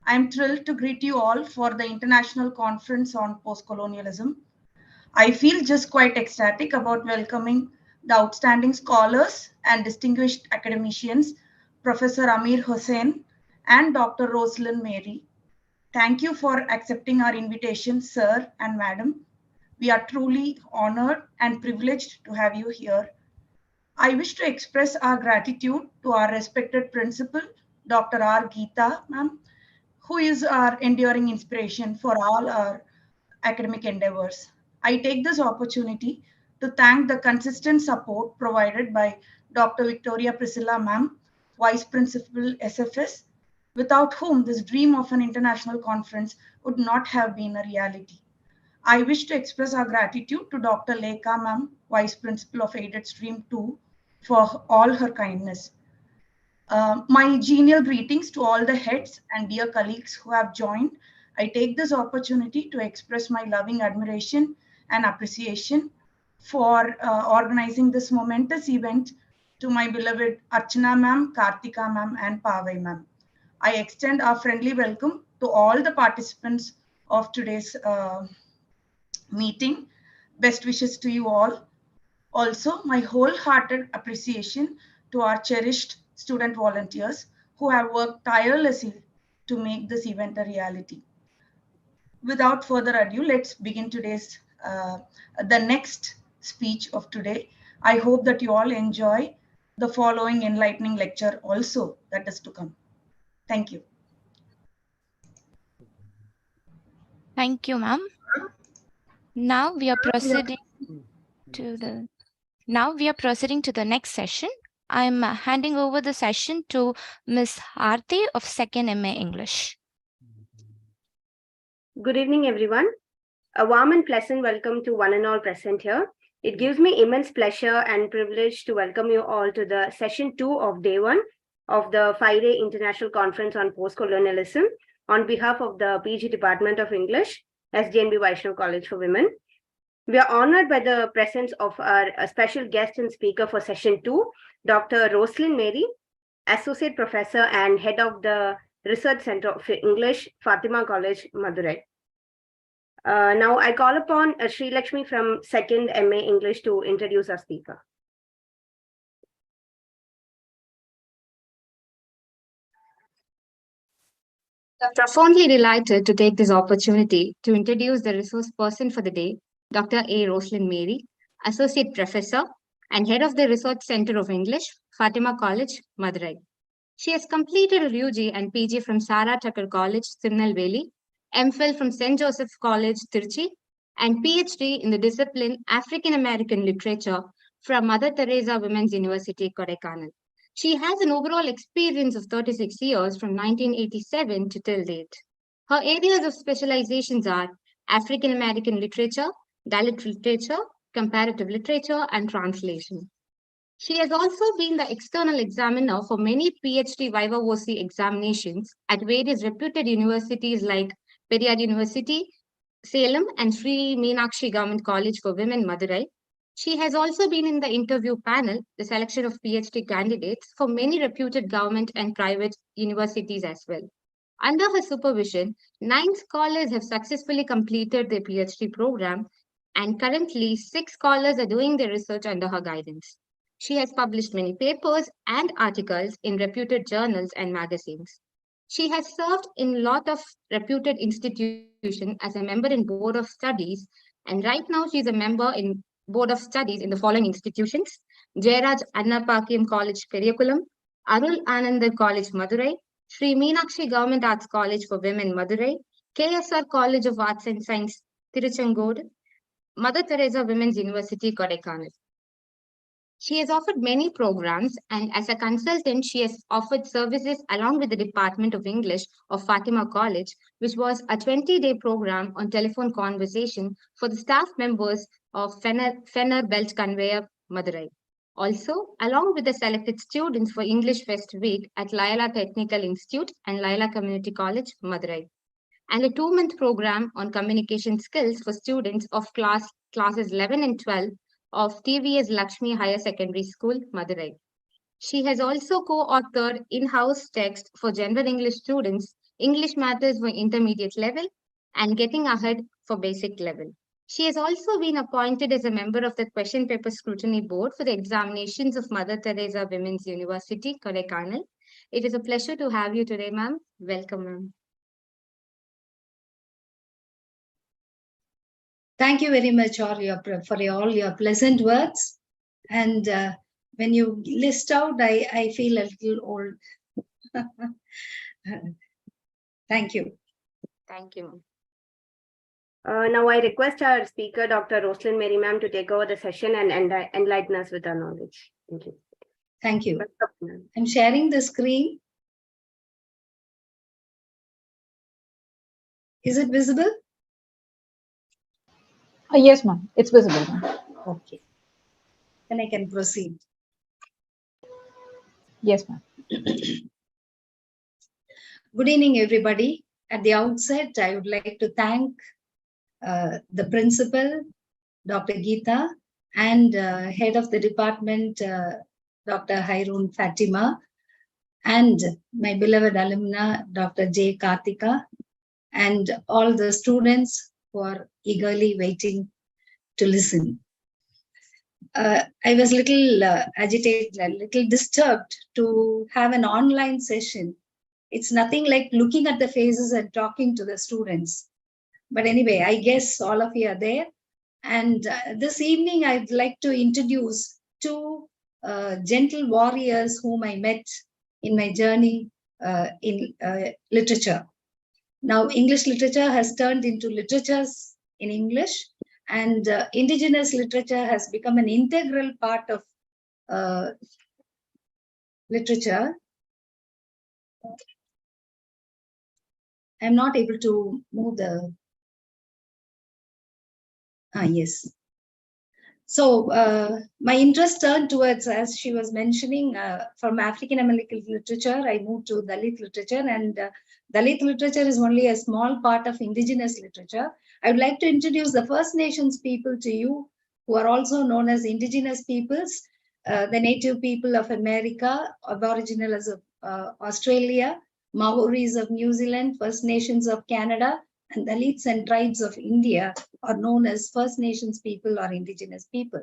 I'm thrilled to greet you all for the International Conference on Postcolonialism. I feel just quite ecstatic about welcoming the outstanding scholars and distinguished academicians, Professor Amir Hussain and Dr. Rosalind Mary. Thank you for accepting our invitation, sir and madam. We are truly honored and privileged to have you here. I wish to express our gratitude to our respected principal, Dr. R. Geeta, ma'am, who is our enduring inspiration for all our academic endeavors. I take this opportunity to thank the consistent support provided by Dr. Victoria Priscilla, ma'am, Vice Principal SFS, without whom this dream of an international conference would not have been a reality. I wish to express our gratitude to Dr. Lekha, ma'am, Vice Principal of Aided Stream 2, for all her kindness. My genial greetings to all the heads and dear colleagues who have joined. I take this opportunity to express my loving admiration and appreciation for organizing this momentous event to my beloved Archana ma'am, Kartika ma'am, and Pavai ma'am. I extend our friendly welcome to all the participants of today's meeting. Best wishes to you all. Also, my wholehearted appreciation to our cherished student volunteers who have worked tirelessly to make this event a reality. Without further ado, let's begin today's, the next speech of today. I hope that you all enjoy the following enlightening lecture also that is to come. Thank you. Thank you, ma'am. Now we are proceeding to the next session. I'm handing over the session to Ms. Aarti of 2nd MA English. Good evening, everyone. A warm and pleasant welcome to one and all present here. It gives me immense pleasure and privilege to welcome you all to the session 2 of day 1 of the 5-day International Conference on Postcolonialism on behalf of the PG Department of English, SJNB Vaishnav College for Women. We are honored by the presence of our special guest and speaker for session 2, Dr. Rosalind Mary, Associate Professor and Head of the Research Center of English, Fatima College, Madurai. Now I call upon Sri Lakshmi from 2nd MA English to introduce our speaker. I'm profoundly delighted to take this opportunity to introduce the resource person for the day, Dr. A. Rosalind Mary, Associate Professor and Head of the Research Center of English, Fatima College, Madurai. She has completed her UG and PG from Sarah Tucker College, Tirunelveli, MPhil from St. Joseph College, Tiruchi, and PhD in the discipline African American Literature from Mother Teresa Women's University, Kodaikanal. She has an overall experience of 36 years from 1987 to till date. Her areas of specializations are African American literature, Dalit literature, comparative literature, and translation. She has also been the external examiner for many PhD Viva Voce examinations at various reputed universities like Periyar University, Salem, and Sri Meenakshi Government College for Women, Madurai. She has also been in the interview panel, the selection of PhD candidates for many reputed government and private universities as well. Under her supervision, 9 scholars have successfully completed their PhD program, and currently 6 scholars are doing their research under her guidance. She has published many papers and articles in reputed journals and magazines. She has served in a lot of reputed institutions as a member in Board of Studies, and right now she is a member in Board of Studies in the following institutions: Jayaraj Annapakyam College, Periyakulam, Arul Anandar College, Madurai, Sri Meenakshi Government Arts College for Women, Madurai, KSR College of Arts and Science, Tiruchangode, Mother Teresa Women's University, Kodaikanal. She has offered many programs, and as a consultant, she has offered services along with the Department of English of Fatima College, which was a 20-day program on telephone conversation for the staff members of Fenner Belt Conveyor, Madurai. Also, along with the selected students for English Fest Week at Layla Technical Institute and Layla Community College, Madurai, and a 2-month program on communication skills for students of classes 11 and 12 of TVS Lakshmi Higher Secondary School, Madurai. She has also co-authored in-house text for general English students, English Matters for intermediate level, and Getting Ahead for basic level. She has also been appointed as a member of the Question Paper Scrutiny Board for the examinations of Mother Teresa Women's University, Kodaikanal. It is a pleasure to have you today, ma'am. Welcome, ma'am. Thank you very much for all your pleasant words. And when you list out, I feel a little old. Thank you. Thank you. Now I request our speaker, Dr. Roslyn Mary ma'am, to take over the session and enlighten us with her knowledge. Thank you. Thank you. I'm sharing the screen. Is it visible? Yes, ma'am. It's visible, ma'am. Okay. Then I can proceed. Yes, ma'am. Good evening, everybody. At the outset, I would like to thank the principal, Dr. Geeta, and head of the department, Dr. Hairun Fatima, and my beloved alumna, Dr. J. Kartika, and all the students who are eagerly waiting to listen. I was a little agitated, a little disturbed to have an online session. It's nothing like looking at the faces and talking to the students. But anyway, I guess all of you are there. And this evening, I'd like to introduce two gentle warriors whom I met in my journey in literature. Now, English literature has turned into literatures in English, and indigenous literature has become an integral part of literature. I'm not able to move the... yes. So my interest turned towards, as she was mentioning, from African American literature, I moved to Dalit literature, and Dalit literature is only a small part of indigenous literature. I would like to introduce the First Nations people to you, who are also known as indigenous peoples, the native people of America, Aboriginals of Australia, Maoris of New Zealand, First Nations of Canada, and Dalits and tribes of India are known as First Nations people or indigenous people.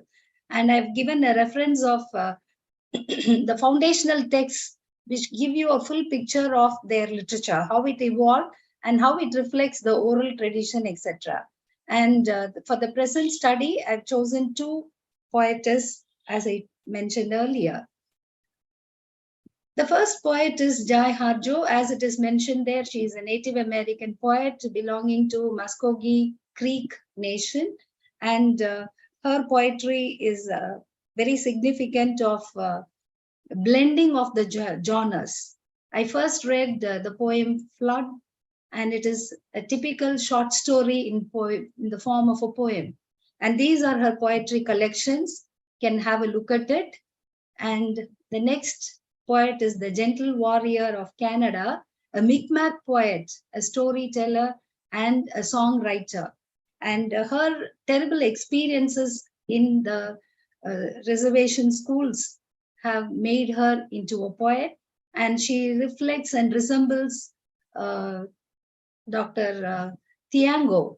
And I've given a reference of the foundational texts which give you a full picture of their literature, how it evolved and how it reflects the oral tradition, etc. And for the present study, I've chosen two poetess, as I mentioned earlier. The first poet is Jai Harjo. As it is mentioned there, she is a Native American poet belonging to Muskogee Creek Nation. And her poetry is very significant of blending of the genres. I first read the poem Flood, and it is a typical short story in the form of a poem. And these are her poetry collections. You can have a look at it. And the next poet is the Gentle Warrior of Canada, a Mi'kmaq poet, a storyteller, and a songwriter. And her terrible experiences in the reservation schools have made her into a poet, and she reflects and resembles Dr. Thiago,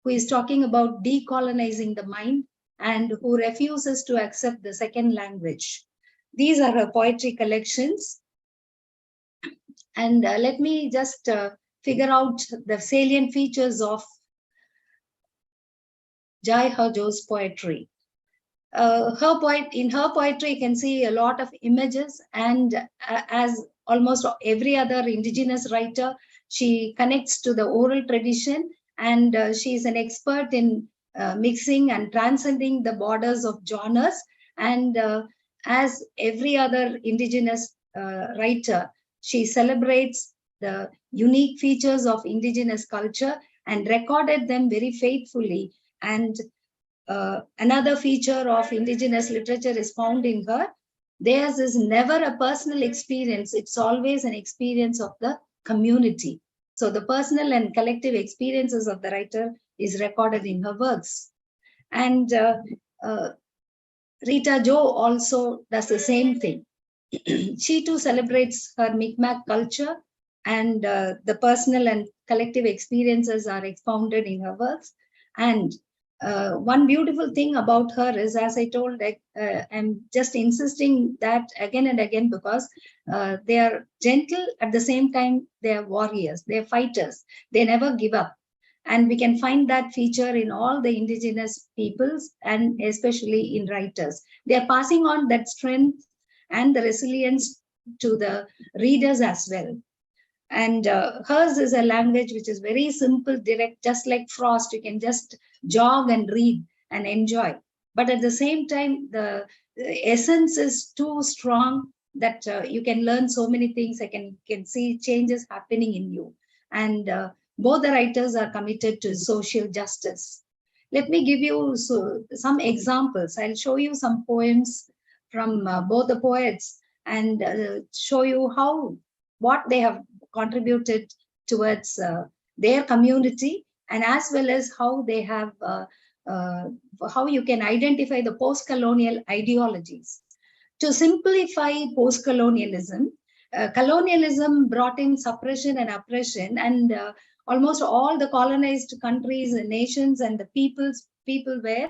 who is talking about decolonizing the mind and who refuses to accept the second language. These are her poetry collections. And let me just figure out the salient features of Jai Harjo's poetry. In her poetry, you can see a lot of images, and as almost every other indigenous writer, she connects to the oral tradition, and she is an expert in mixing and transcending the borders of genres. And as every other indigenous writer, she celebrates the unique features of indigenous culture and recorded them very faithfully. And another feature of indigenous literature is found in her. Theirs is never a personal experience. It's always an experience of the community. So the personal and collective experiences of the writer is recorded in her works. And Rita Jo also does the same thing. She too celebrates her Mi'kmaq culture, and the personal and collective experiences are expounded in her works. And one beautiful thing about her is, as I told, I'm just insisting that again and again, because they are gentle, at the same time they are warriors, they're fighters, they never give up. And we can find that feature in all the indigenous peoples, and especially in writers. They are passing on that strength and the resilience to the readers as well. And hers is a language which is very simple, direct, just like Frost. You can just jog and read and enjoy. But at the same time, the essence is too strong that you can learn so many things. I can see changes happening in you. And both the writers are committed to social justice. Let me give you some examples. I'll show you some poems from both the poets and show you what they have contributed towards their community, and as well as how they have how you can identify the post-colonial ideologies. To simplify post-colonialism, colonialism brought in suppression and oppression, and almost all the colonized countries and nations and the people were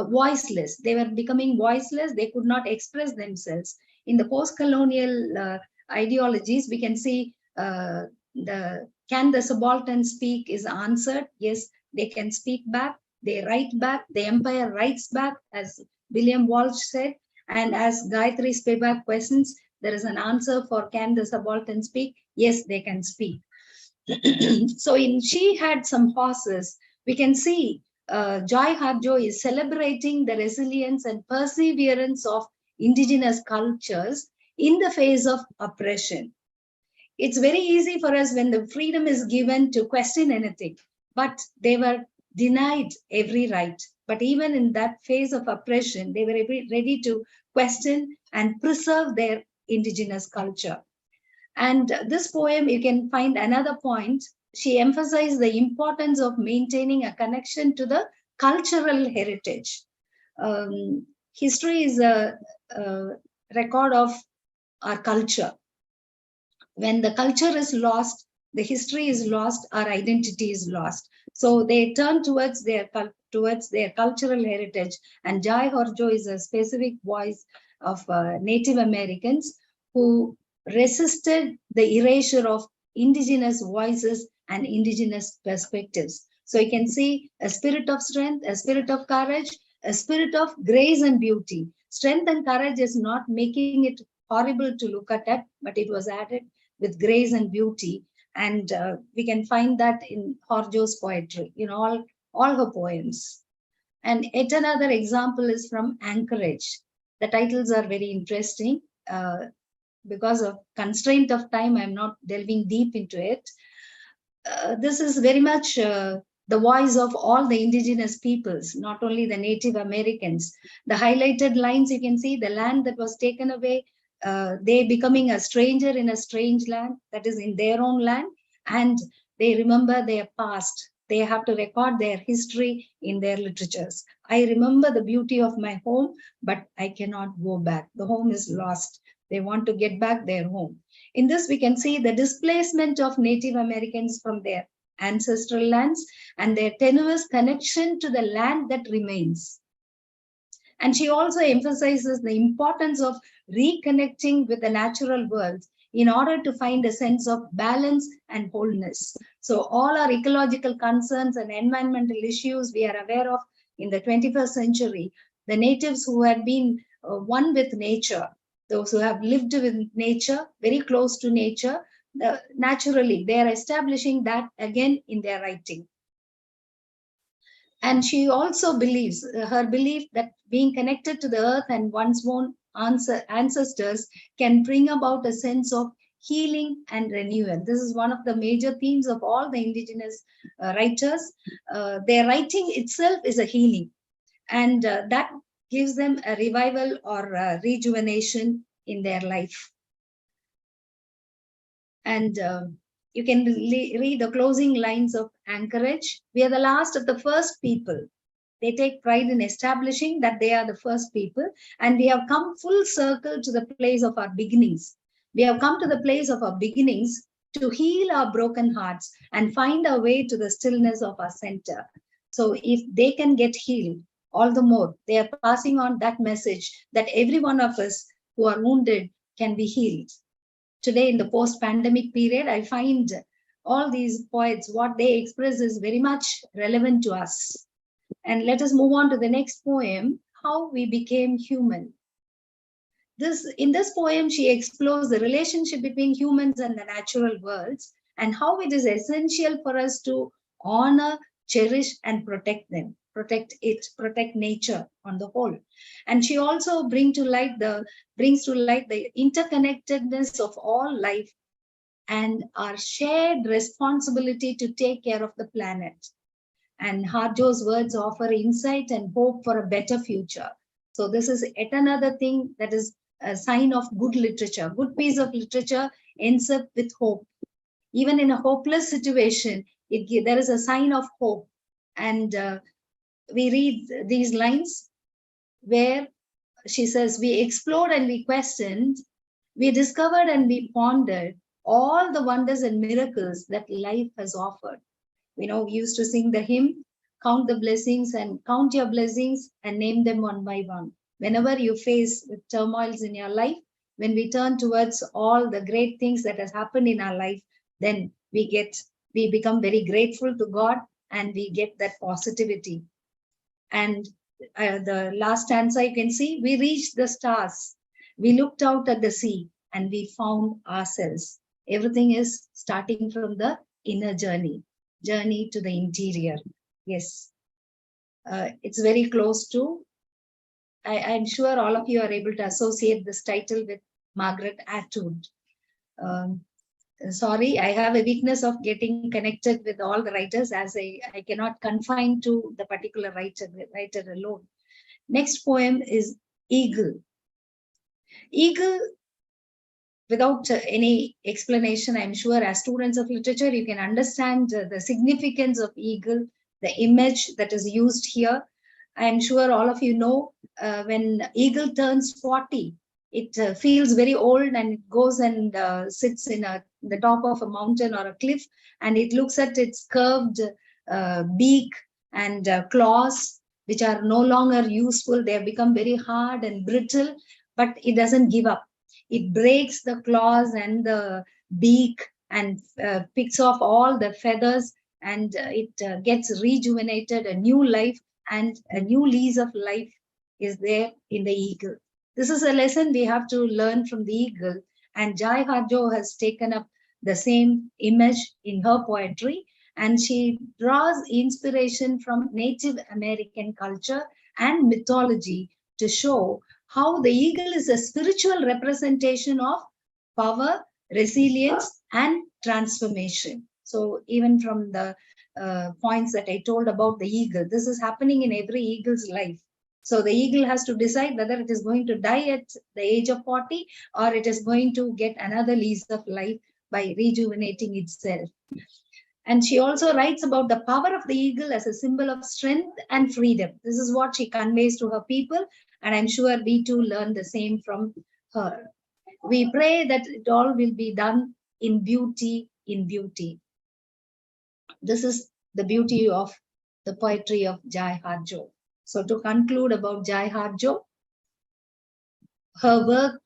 voiceless. They were becoming voiceless. They could not express themselves. In the post-colonial ideologies, we can see can the subaltern speak is answered. Yes, they can speak back. They write back. The empire writes back, as William Walsh said. And as Gayatri Spivak questions, there is an answer for can the subaltern speak? Yes, they can speak. So in She Had Some Horses, we can see Joy Harjo is celebrating the resilience and perseverance of indigenous cultures in the face of oppression. It's very easy for us when the freedom is given to question anything, but they were denied every right. But even in that phase of oppression, they were ready to question and preserve their indigenous culture. And this poem, you can find another point. She emphasized the importance of maintaining a connection to the cultural heritage. History is a record of our culture. When the culture is lost, the history is lost, our identity is lost. So they turn towards their cultural heritage. And Joy Harjo is a specific voice of Native Americans who resisted the erasure of indigenous voices and indigenous perspectives. So you can see a spirit of strength, a spirit of courage, a spirit of grace and beauty. Strength and courage is not making it horrible to look at, but it was added with grace and beauty. And we can find that in Harjo's poetry, in all her poems. And yet another example is from Anchorage. The titles are very interesting. Because of constraint of time, I'm not delving deep into it. This is very much the voice of all the indigenous peoples, not only the Native Americans. The highlighted lines, you can see the land that was taken away, they becoming a stranger in a strange land, that is in their own land, and they remember their past. They have to record their history in their literatures. I remember the beauty of my home, but I cannot go back. The home is lost. They want to get back their home. In this, we can see the displacement of Native Americans from their ancestral lands and their tenuous connection to the land that remains. And she also emphasizes the importance of reconnecting with the natural world in order to find a sense of balance and wholeness. So all our ecological concerns and environmental issues we are aware of in the 21st century, the natives who had been one with nature, those who have lived with nature, very close to nature, naturally, they are establishing that again in their writing. And she also believes, her belief that being connected to the earth and one's own ancestors can bring about a sense of healing and renewal. This is one of the major themes of all the indigenous writers. Their writing itself is a healing. And that gives them a revival or a rejuvenation in their life. And you can read the closing lines of Anchorage. We are the last of the first people. They take pride in establishing that they are the first people, and we have come full circle to the place of our beginnings. We have come to the place of our beginnings to heal our broken hearts and find our way to the stillness of our center. So if they can get healed, all the more they are passing on that message that every one of us who are wounded can be healed. Today in the post-pandemic period, I find all these poets, what they express is very much relevant to us. And let us move on to the next poem, How We Became Human. In this poem, she explores the relationship between humans and the natural worlds and how it is essential for us to honor, cherish, and protect them, protect nature on the whole. And she also brings to light the interconnectedness of all life and our shared responsibility to take care of the planet. And Harjo's words offer insight and hope for a better future. So this is yet another thing that is a sign of good literature. Good piece of literature ends up with hope. Even in a hopeless situation, there is a sign of hope. And we read these lines where she says, we explored and we questioned, we discovered and we pondered all the wonders and miracles that life has offered. We used to sing the hymn, count the blessings and count your blessings and name them one by one. Whenever you face with turmoils in your life, when we turn towards all the great things that has happened in our life, then we become very grateful to God and we get that positivity. And the last stanza you can see, we reached the stars, we looked out at the sea and we found ourselves. Everything is starting from the inner journey to the interior. Yes, it's very close to, I'm sure all of you are able to associate this title with Margaret Atwood. Sorry, I have a weakness of getting connected with all the writers, as I cannot confine to the particular writer alone. Next poem is Eagle. Eagle, without any explanation, I'm sure as students of literature, you can understand the significance of eagle, the image that is used here. I'm sure all of you know when eagle turns 40, it feels very old and it goes and sits in the top of a mountain or a cliff, and it looks at its curved beak and claws, which are no longer useful. They have become very hard and brittle, but it doesn't give up. It breaks the claws and the beak and picks off all the feathers, and it gets rejuvenated, a new life and a new lease of life is there in the eagle. This is a lesson we have to learn from the eagle, and Jai Harjo has taken up the same image in her poetry, and she draws inspiration from Native American culture and mythology to show how the eagle is a spiritual representation of power, resilience, and transformation. So even from the points that I told about the eagle, this is happening in every eagle's life. So the eagle has to decide whether it is going to die at the age of 40 or it is going to get another lease of life by rejuvenating itself. And she also writes about the power of the eagle as a symbol of strength and freedom. This is what she conveys to her people, and I'm sure we too learn the same from her. We pray that it all will be done in beauty, in beauty. This is the beauty of the poetry of Jai Harjo. So to conclude about Jai Harjo, her work,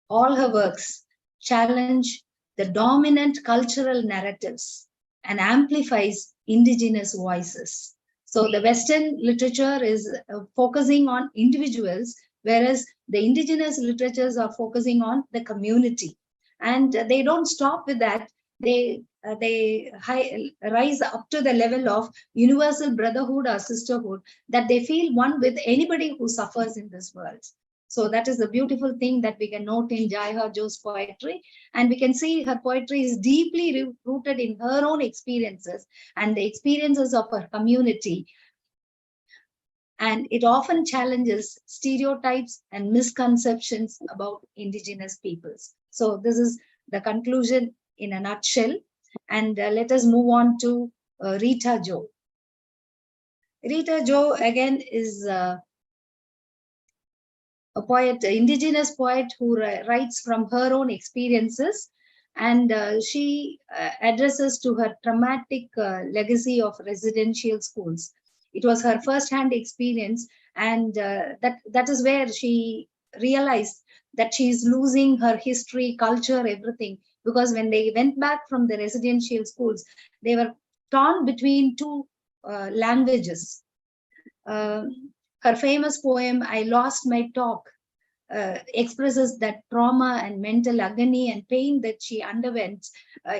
all her works challenge the dominant cultural narratives and amplifies indigenous voices. So the Western literature is focusing on individuals, whereas the indigenous literatures are focusing on the community. And they don't stop with that. They rise up to the level of universal brotherhood or sisterhood, that they feel one with anybody who suffers in this world. So that is the beautiful thing that we can note in Jai Harjo's poetry. And we can see her poetry is deeply rooted in her own experiences and the experiences of her community. and it often challenges stereotypes and misconceptions about indigenous peoples. So this is the conclusion in a nutshell. And let us move on to Rita Jo. Rita Jo again is a poet, indigenous poet who writes from her own experiences, and she addresses to her traumatic legacy of residential schools. It was her first-hand experience, and that is where she realized that she is losing her history, culture, everything, because when they went back from the residential schools, they were torn between two languages. Her famous poem, I Lost My Talk, expresses that trauma and mental agony and pain that she underwent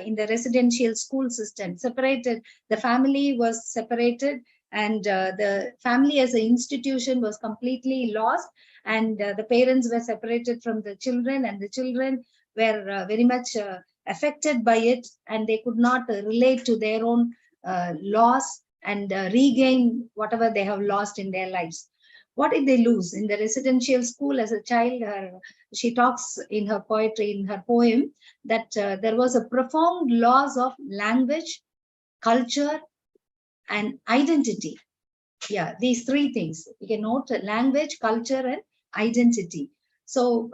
in the residential school system. Separated, the family was separated, and the family as an institution was completely lost, and the parents were separated from the children, and the children were very much affected by it, and they could not relate to their own loss and regain whatever they have lost in their lives. What did they lose? In the residential school as a child, she talks in her poetry, in her poem, that there was a profound loss of language, culture, and identity. Yeah, these three things. You can note language, culture, and identity. So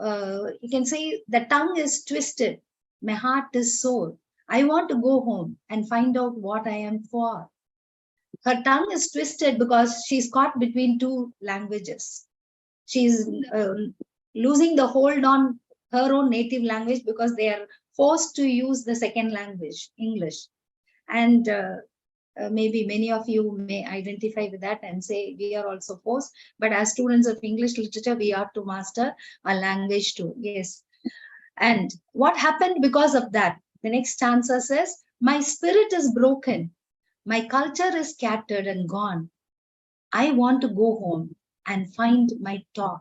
you can say the tongue is twisted. My heart is sore. I want to go home and find out what I am for. Her tongue is twisted because she's caught between two languages. She's losing the hold on her own native language because they are forced to use the second language, English. And maybe many of you may identify with that and say we are also forced. But as students of English literature, we are to master our language too. Yes. And what happened because of that? The next stanza says, my spirit is broken. My culture is scattered and gone. I want to go home and find my talk.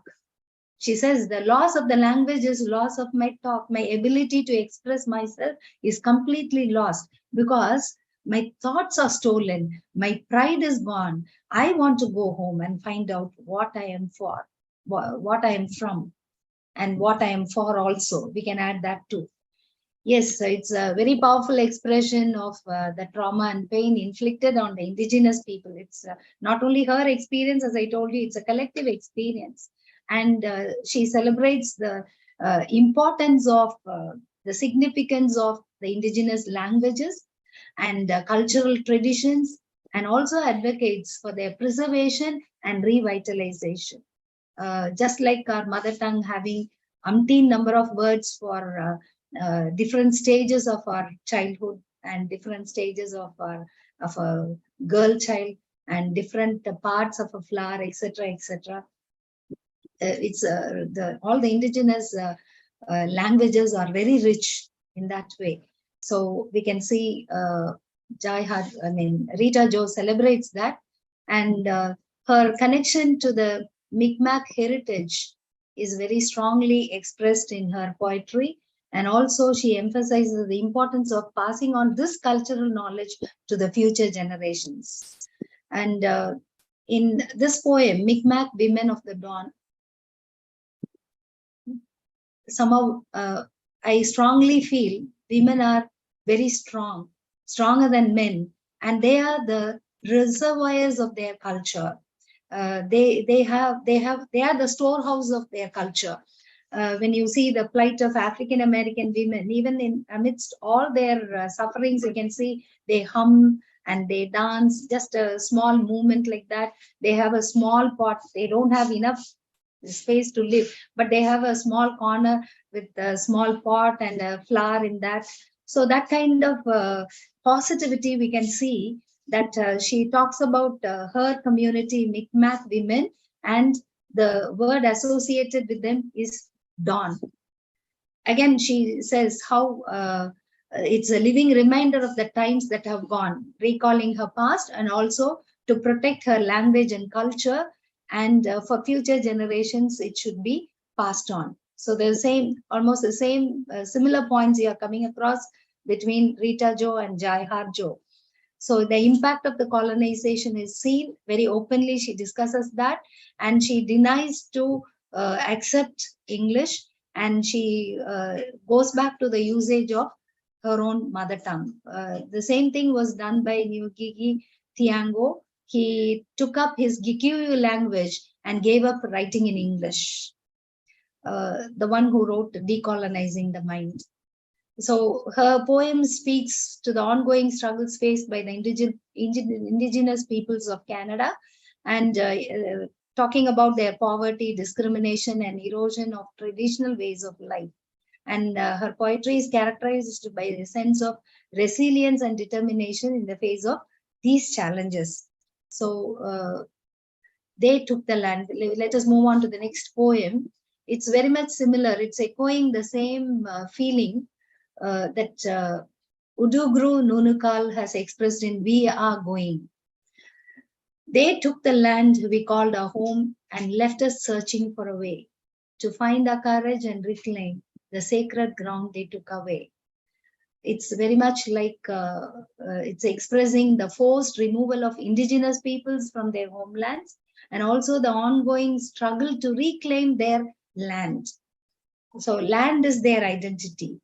She says, the loss of the language is loss of my talk. My ability to express myself is completely lost because my thoughts are stolen. My pride is gone. I want to go home and find out what I am for, what I am from, and what I am for also. We can add that too. Yes, it's a very powerful expression of the trauma and pain inflicted on the indigenous people. It's not only her experience, as I told you, it's a collective experience. And she celebrates the importance of the significance of the indigenous languages and cultural traditions, and also advocates for their preservation and revitalization. Just like our mother tongue having umpteen number of words for different stages of our childhood and different stages of a girl child and different parts of a flower, etc., etc. It's all the indigenous languages are very rich in that way. So we can see Rita Jo celebrates that, and her connection to the Mi'kmaq heritage is very strongly expressed in her poetry. And also she emphasizes the importance of passing on this cultural knowledge to the future generations. And in this poem, Mi'kmaq Women of the Dawn, somehow I strongly feel women are very strong, stronger than men, and they are the reservoirs of their culture. They are the storehouse of their culture. When you see the plight of African American women, even in amidst all their sufferings, you can see they hum and they dance, just a small movement like that. They have a small pot. They don't have enough space to live, but they have a small corner with a small pot and a flower in that. So that kind of positivity we can see that she talks about her community, Mi'kmaq women, and the word associated with them is dawn. Again, she says how it's a living reminder of the times that have gone, recalling her past and also to protect her language and culture. And for future generations, it should be passed on. So the same, almost the same, similar points you are coming across between Rita Jo and Jai Har Jo. So the impact of the colonization is seen very openly. She discusses that, and she denies to accept English, and she goes back to the usage of her own mother tongue. The same thing was done by Ngugi Thiang'o. He took up his Gikuyu language and gave up writing in English. The one who wrote Decolonizing the Mind. So her poem speaks to the ongoing struggles faced by the indigenous peoples of Canada, and talking about their poverty, discrimination, and erosion of traditional ways of life. And her poetry is characterized by a sense of resilience and determination in the face of these challenges. So they took the land. Let us move on to the next poem. It's very much similar. It's echoing the same feeling that Udugru Nunukal has expressed in We Are Going. They took the land we called our home and left us searching for a way to find our courage and reclaim the sacred ground they took away. It's very much like it's expressing the forced removal of indigenous peoples from their homelands, and also the ongoing struggle to reclaim their land. So land is their identity.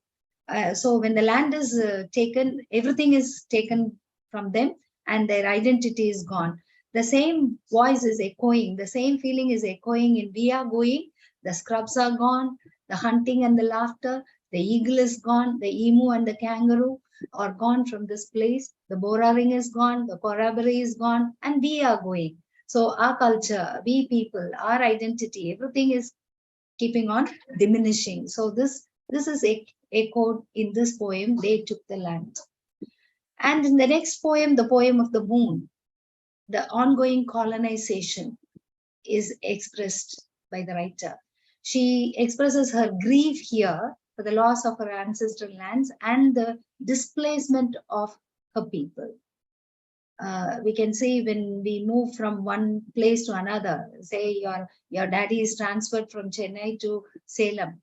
So when the land is taken, everything is taken from them and their identity is gone. The same voice is echoing, the same feeling is echoing in We Are Going. The scrubs are gone, the hunting and the laughter, the eagle is gone, the emu and the kangaroo are gone from this place. The Bora ring is gone, the corroboree is gone, and we are going. So our culture, we people, our identity, everything is keeping on diminishing. So this is echoed in this poem, They Took the Land. And in the next poem, the poem of the moon, the ongoing colonization is expressed by the writer. She expresses her grief here for the loss of her ancestral lands and the displacement of her people. We can see when we move from one place to another, say your daddy is transferred from Chennai to Salem.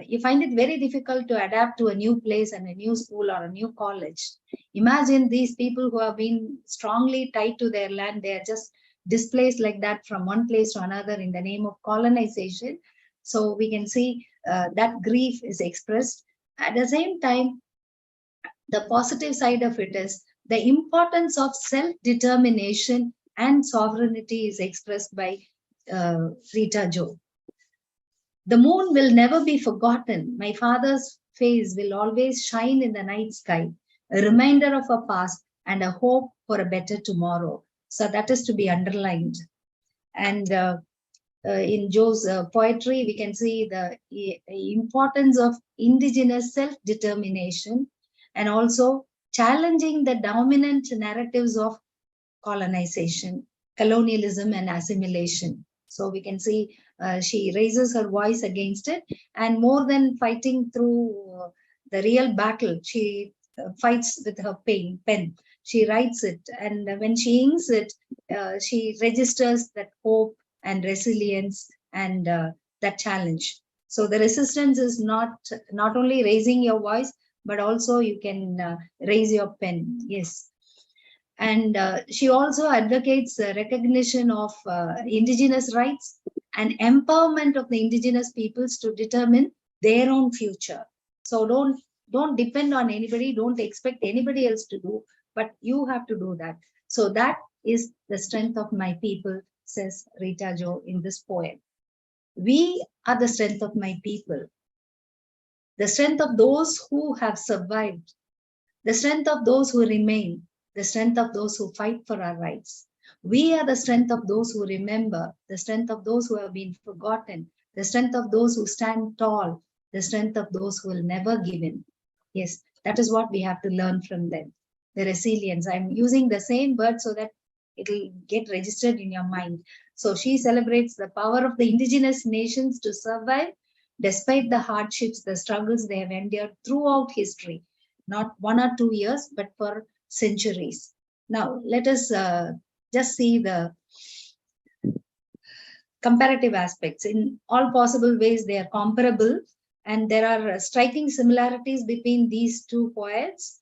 You find it very difficult to adapt to a new place and a new school or a new college. Imagine these people who have been strongly tied to their land, they are just displaced like that from one place to another in the name of colonization. So we can see that grief is expressed. At the same time, the positive side of it is the importance of self-determination and sovereignty is expressed by Rita Jo. The moon will never be forgotten. My father's face will always shine in the night sky, a reminder of a past and a hope for a better tomorrow. So that is to be underlined. And in Jo's poetry, we can see the importance of indigenous self-determination and also challenging the dominant narratives of colonization, colonialism, and assimilation. So we can see she raises her voice against it, and more than fighting through the real battle, she fights with her pen. She writes it, and when she inks it, she registers that hope and resilience and that challenge. So the resistance is not only raising your voice, but also you can raise your pen. Yes. And she also advocates recognition of indigenous rights and empowerment of the indigenous peoples to determine their own future. So don't depend on anybody, don't expect anybody else to do, but you have to do that. So that is the strength of my people, says Rita Jo in this poem. We are the strength of my people, the strength of those who have survived, the strength of those who remain, the strength of those who fight for our rights. We are the strength of those who remember, the strength of those who have been forgotten, the strength of those who stand tall, the strength of those who will never give in. Yes, that is what we have to learn from them. The resilience. I'm using the same word so that it will get registered in your mind. So she celebrates the power of the indigenous nations to survive despite the hardships, the struggles they have endured throughout history. Not 1 or 2 years, but for centuries. Now, let us just see the comparative aspects. In all possible ways, they are comparable, and there are striking similarities between these two poets.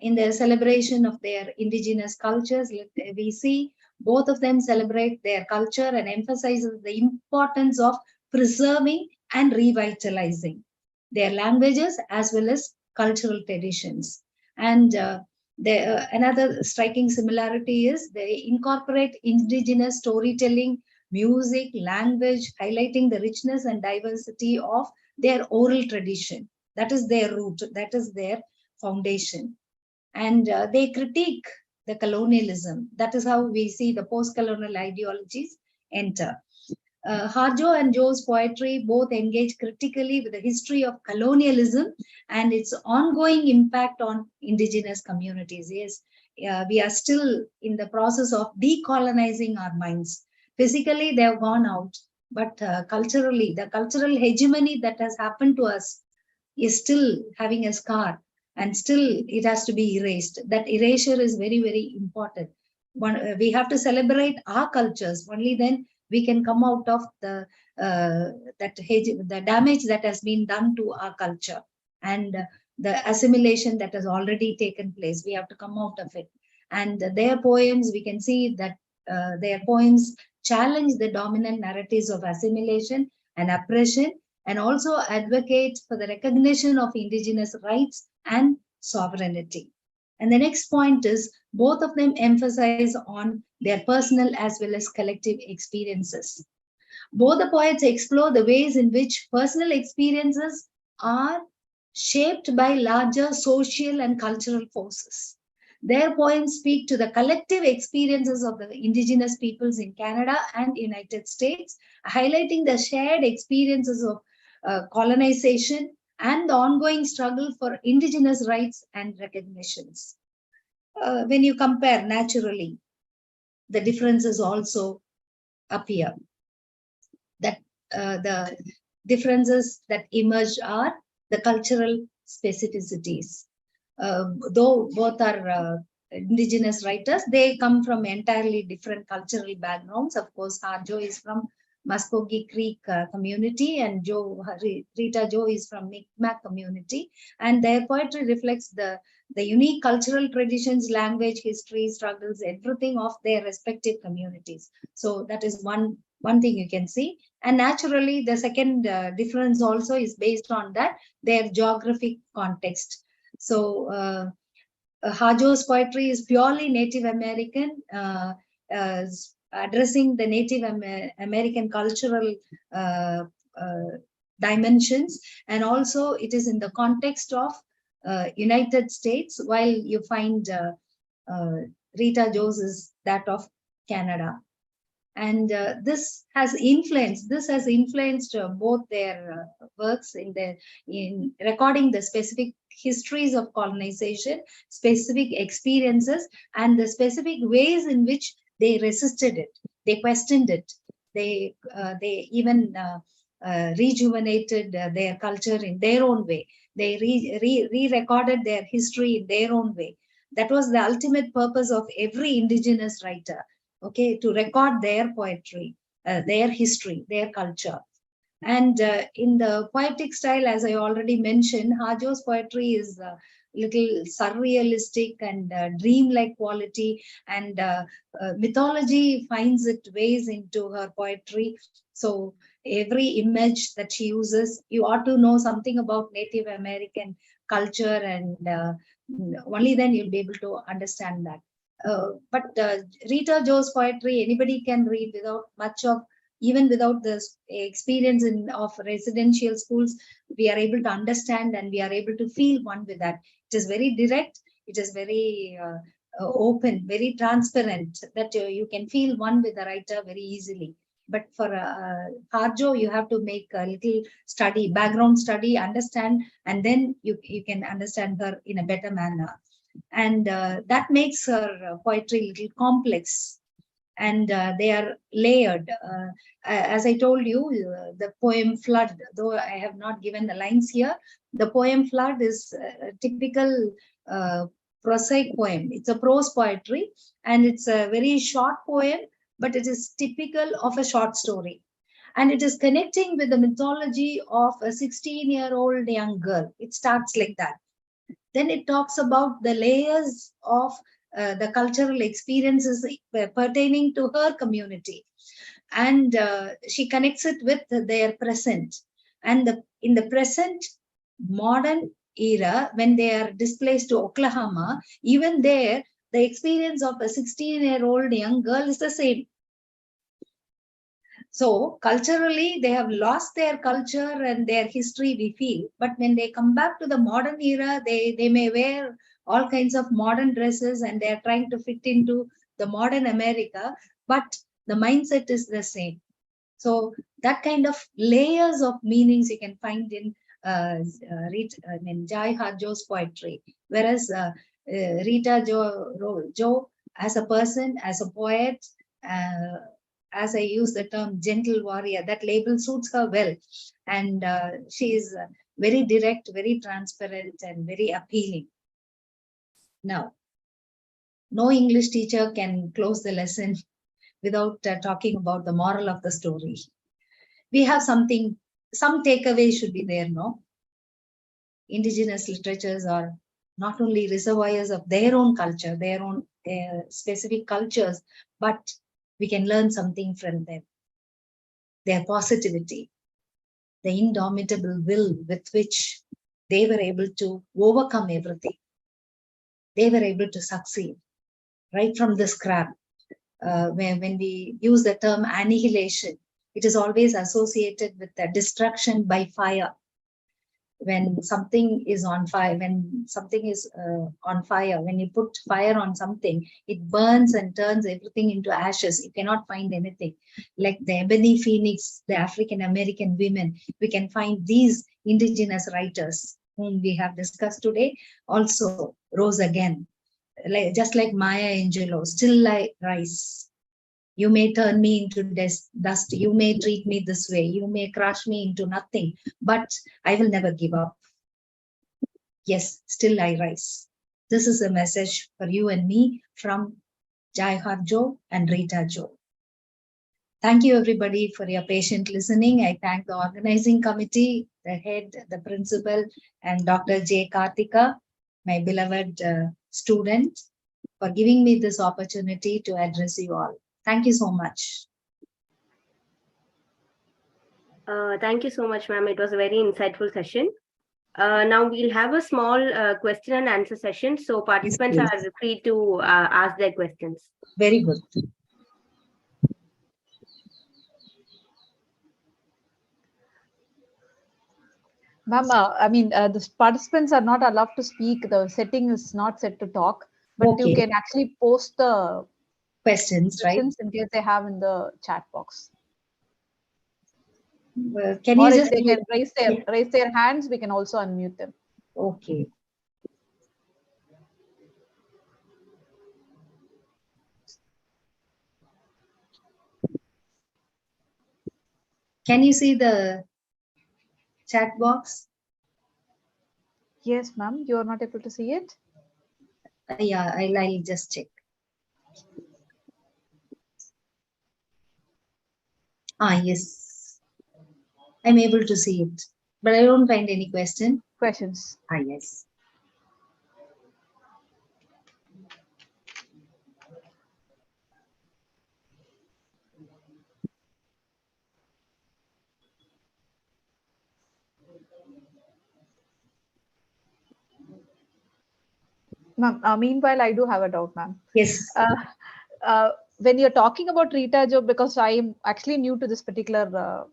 in their celebration of their indigenous cultures. We see both of them celebrate their culture and emphasizes the importance of preserving and revitalizing their languages as well as cultural traditions. And another striking similarity is they incorporate indigenous storytelling, music, language, highlighting the richness and diversity of their oral tradition. That is their root, that is their foundation. And they critique the colonialism. That is how we see the post-colonial ideologies enter. Harjo and Jo's poetry both engage critically with the history of colonialism and its ongoing impact on indigenous communities. Yes, we are still in the process of decolonizing our minds. Physically, they have gone out, but culturally, the cultural hegemony that has happened to us is still having a scar, and still it has to be erased. That erasure is very, very important. We have to celebrate our cultures. Only then we can come out of the damage that has been done to our culture and the assimilation that has already taken place. We have to come out of it. And their poems, we can see that their poems challenge the dominant narratives of assimilation and oppression, and also advocate for the recognition of indigenous rights and sovereignty. And the next point is both of them emphasize on their personal as well as collective experiences. Both the poets explore the ways in which personal experiences are shaped by larger social and cultural forces. Their poems speak to the collective experiences of the indigenous peoples in Canada and United States, highlighting the shared experiences of colonization and the ongoing struggle for indigenous rights and recognitions. When you compare naturally, the differences also appear. That the differences that emerge are the cultural specificities. Though both are indigenous writers, they come from entirely different cultural backgrounds. Of course, Harjo is from Muskogee Creek community, and Rita Jo is from Mi'kmaq community, and their poetry reflects the unique cultural traditions, language, history, struggles, everything of their respective communities. So that is one thing you can see. And naturally, the second difference also is based on that, their geographic context. So Harjo's poetry is purely Native American, addressing the Native American cultural dimensions, and also it is in the context of United States, while you find Rita Jo's is that of Canada. And this has influenced both their works in recording the specific histories of colonization, specific experiences, and the specific ways in which they resisted it, they questioned it, they even rejuvenated their culture in their own way. They re-recorded their history in their own way. That was the ultimate purpose of every indigenous writer, okay, to record their poetry, their history, their culture. And in the poetic style, as I already mentioned, Harjo's poetry is little surrealistic and dreamlike quality, and mythology finds its ways into her poetry. So every image that she uses, you ought to know something about Native American culture, and only then you'll be able to understand that. But Rita Jo's poetry, anybody can read without much of, even without the experience of residential schools. We are able to understand and we are able to feel one with that. It is very direct, it is very open, very transparent, that you can feel one with the writer very easily. But for Harjo, you have to make a little study, background study, understand, and then you can understand her in a better manner. And that makes her poetry a little complex, and they are layered. As I told you, the poem Flood, though I have not given the lines here, the poem Flood is a typical prosaic poem. It's a prose poetry, and it's a very short poem, but it is typical of a short story. And it is connecting with the mythology of a 16-year-old young girl. It starts like that. Then it talks about the layers of the cultural experiences pertaining to her community. And she connects it with their present. And in the present modern era, when they are displaced to Oklahoma, even there, the experience of a 16-year-old young girl is the same. So culturally, they have lost their culture and their history, we feel. But when they come back to the modern era, they may wear all kinds of modern dresses and they are trying to fit into the modern America, but the mindset is the same. So that kind of layers of meanings you can find in Jai Harjo's poetry. Whereas Rita Jo, as a person, as a poet, as I use the term gentle warrior, that label suits her well. And she is very direct, very transparent, and very appealing. Now, no English teacher can close the lesson without talking about the moral of the story. We have some takeaway should be there, no? Indigenous literatures are not only reservoirs of their own culture, their own specific cultures, but we can learn something from them. Their positivity, the indomitable will with which they were able to overcome everything. They were able to succeed right from the scrap. When we use the term annihilation, it is always associated with the destruction by fire. When something is on fire, when you put fire on something, it burns and turns everything into ashes. You cannot find anything. Like the ebony phoenix, the African American women, we can find these indigenous writers whom we have discussed today also rose again. Just like Maya Angelou, still I rise. You may turn me into dust. You may treat me this way. You may crush me into nothing, but I will never give up. Yes, still I rise. This is a message for you and me from Jai Harjo and Rita Jo. Thank you, everybody, for your patient listening. I thank the organizing committee, the head, the principal, and Dr. J. Karthika, my beloved student, for giving me this opportunity to address you all. Thank you so much. Thank you so much, ma'am. It was a very insightful session. Now we'll have a small question and answer session. So participants are free to ask their questions. Very good. Ma'am, the participants are not allowed to speak. The setting is not set to talk, but you can actually post the questions, right? In case they have in the chat box. Can or you if just they can raise their hands, we can also unmute them. Okay. Can you see the chat box? Yes, ma'am. You are not able to see it? Yeah, I'll just check. Yes. I'm able to see it, but I don't find any questions. Yes. Ma'am, meanwhile, I do have a doubt, ma'am. Yes. When you're talking about Rita Jo, because I am actually new to this particular,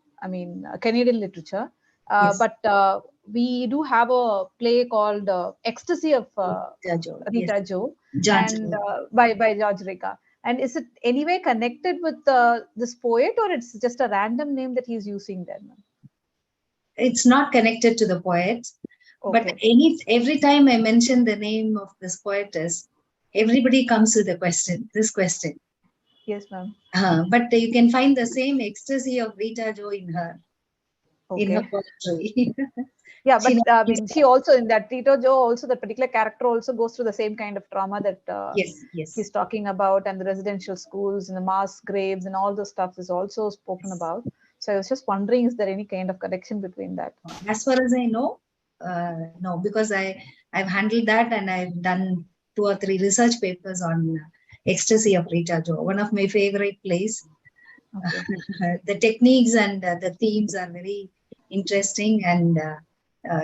Canadian literature, Yes. but we do have a play called Ecstasy of Rita Jo, and by George Rika. And is it anyway connected with this poet, or it's just a random name that he's using there, ma'am? It's not connected to the poet. Okay. But every time I mention the name of this poetess, everybody comes with this question. Yes, ma'am. But you can find the same ecstasy of Rita Jo in her, in her poetry. Yeah, but she also, in that Rita Jo, also the particular character also goes through the same kind of trauma that yes. he's talking about, and the residential schools and the mass graves and all those stuff is also spoken about. So I was just wondering, is there any kind of connection between that? As far as I know, no, because I've handled that and I've done 2 or 3 research papers on ecstasy of Rita Jo, one of my favorite plays. Okay. The techniques and the themes are very interesting and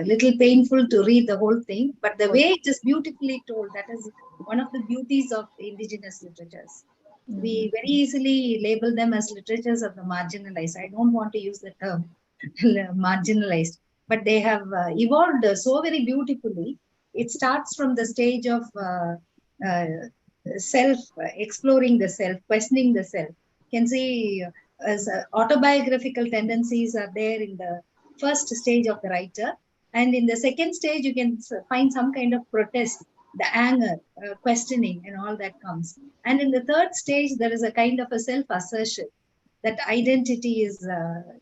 little painful to read the whole thing, but the way it is beautifully told, that is one of the beauties of indigenous literatures. We very easily label them as literatures of the marginalized. I don't want to use the term marginalized, but they have evolved so very beautifully. It starts from the stage of self, exploring the self, questioning the self. You can see as autobiographical tendencies are there in the first stage of the writer. And in the second stage, you can find some kind of protest, the anger, questioning, and all that comes. And in the third stage, there is a kind of a self-assertion that identity is,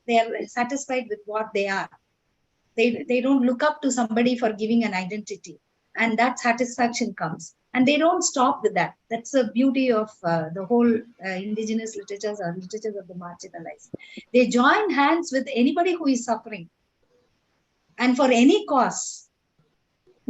they are satisfied with what they are. They don't look up to somebody for giving an identity. And that satisfaction comes. And they don't stop with that. That's the beauty of the whole indigenous literatures or literatures of the marginalized. They join hands with anybody who is suffering and for any cause.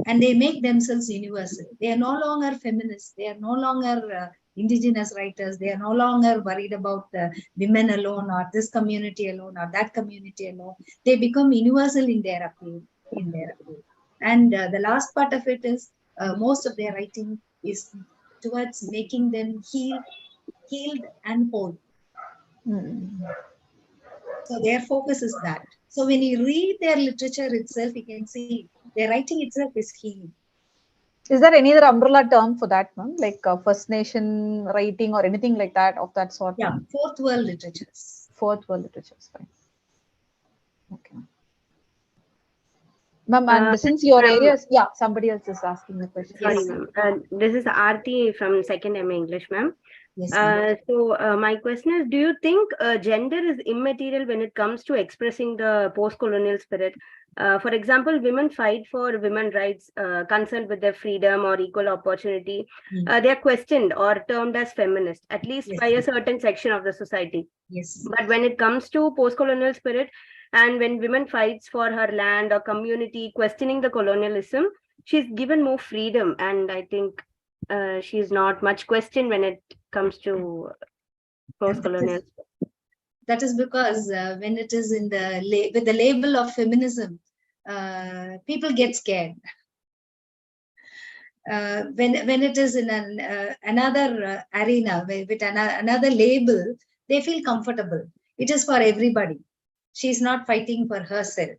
And they make themselves universal. They are no longer feminists. They are no longer indigenous writers. They are no longer worried about women alone or this community alone or that community alone. They become universal in their appeal. And the last part of it is most of their writing is towards making them healed and whole. So their focus is that. So when you read their literature itself, you can see their writing itself is healing. Is there any other umbrella term for that, ma'am? Like First Nation writing or anything like that of that sort? Yeah, fourth world literatures. Fourth world literatures, fine. Okay. Ma'am, and since your areas, yeah, somebody else is asking the question. Sorry, ma'am. This is Aarti from 2nd MA English, ma'am. Yes, my question is, do you think gender is immaterial when it comes to expressing the post-colonial spirit? For example, women fight for women's rights, concerned with their freedom or equal opportunity. They are questioned or termed as feminist, at least by a certain section of the society. Yes. But when it comes to post-colonial spirit, and when women fights for her land or community, questioning the colonialism, she's given more freedom. And I think she's not much questioned when it comes to post-colonial. That is because when it is in the with the label of feminism, people get scared. When it is in another arena with another label, they feel comfortable. It is for everybody. She's not fighting for herself.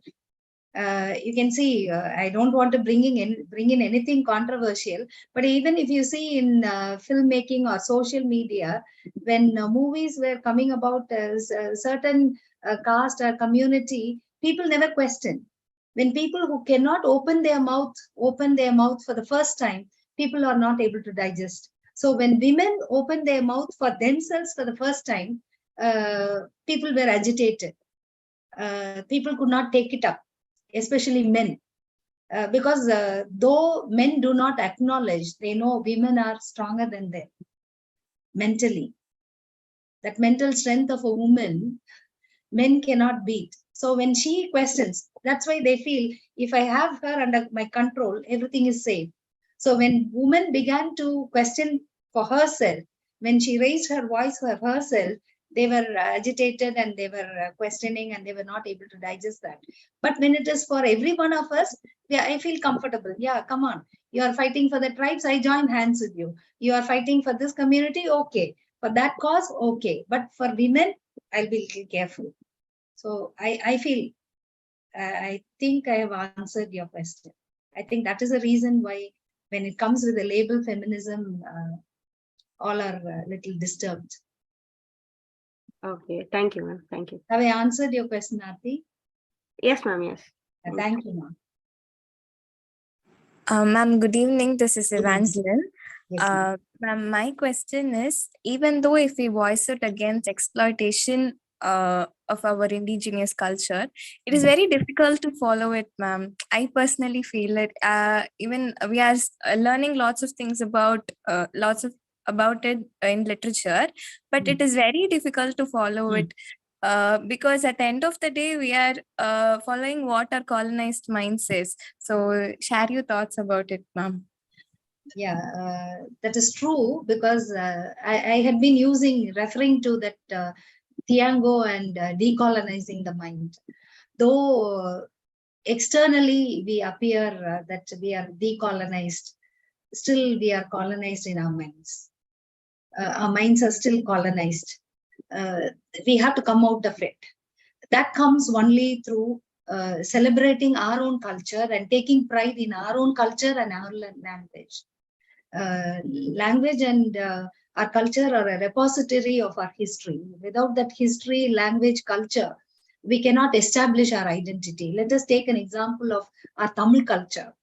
You can see, I don't want to bring in anything controversial, but even if you see in filmmaking or social media, when movies were coming about a certain caste or community, people never question. When people who cannot open their mouth for the first time, people are not able to digest. So when women open their mouth for themselves for the first time, people were agitated. People could not take it up, especially men, because though men do not acknowledge, they know women are stronger than them mentally. That mental strength of a woman, men cannot beat. So when she questions, that's why they feel, if I have her under my control, everything is safe. So when women began to question for herself, when she raised her voice for herself, they were agitated and they were questioning and they were not able to digest that. But when it is for every one of us, yeah, I feel comfortable. Yeah, come on. You are fighting for the tribes, I join hands with you. You are fighting for this community, okay. For that cause, okay. But for women, I'll be a little careful. So I feel, I think I have answered your question. I think that is the reason why when it comes with the label feminism, all are a little disturbed. Okay, thank you, ma'am. Thank you. Have I answered your question, Aarti? Yes, ma'am, yes. Thank you, ma'am. Ma'am, good evening. This is Evangeline. Yes, Ma'am, my question is, even though if we voice it against exploitation of our indigenous culture, it is very difficult to follow it, ma'am. I personally feel it. Even we are learning lots of things about it in literature, but it is very difficult to follow it. because at the end of the day, we are following what our colonized mind says. So share your thoughts about it, ma'am. Yeah, that is true, because I had been referring to that Tiango and decolonizing the mind. Though externally we appear that we are decolonized, still we are colonized in our minds. Our minds are still colonized. We have to come out of it. That comes only through celebrating our own culture and taking pride in our own culture and our language. Language and our culture are a repository of our history. Without that history, language, culture, we cannot establish our identity. Let us take an example of our Tamil culture.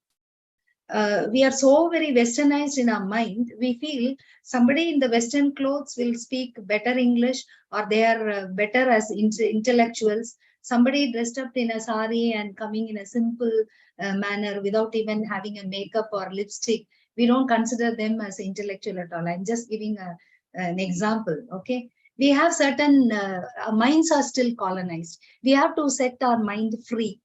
We are so very westernized in our mind. We feel somebody in the Western clothes will speak better English, or they are better as intellectuals. Somebody dressed up in a sari and coming in a simple manner without even having a makeup or lipstick, we don't consider them as intellectual at all. I'm just giving an example. Okay, we have certain our minds are still colonized. We have to set our mind free.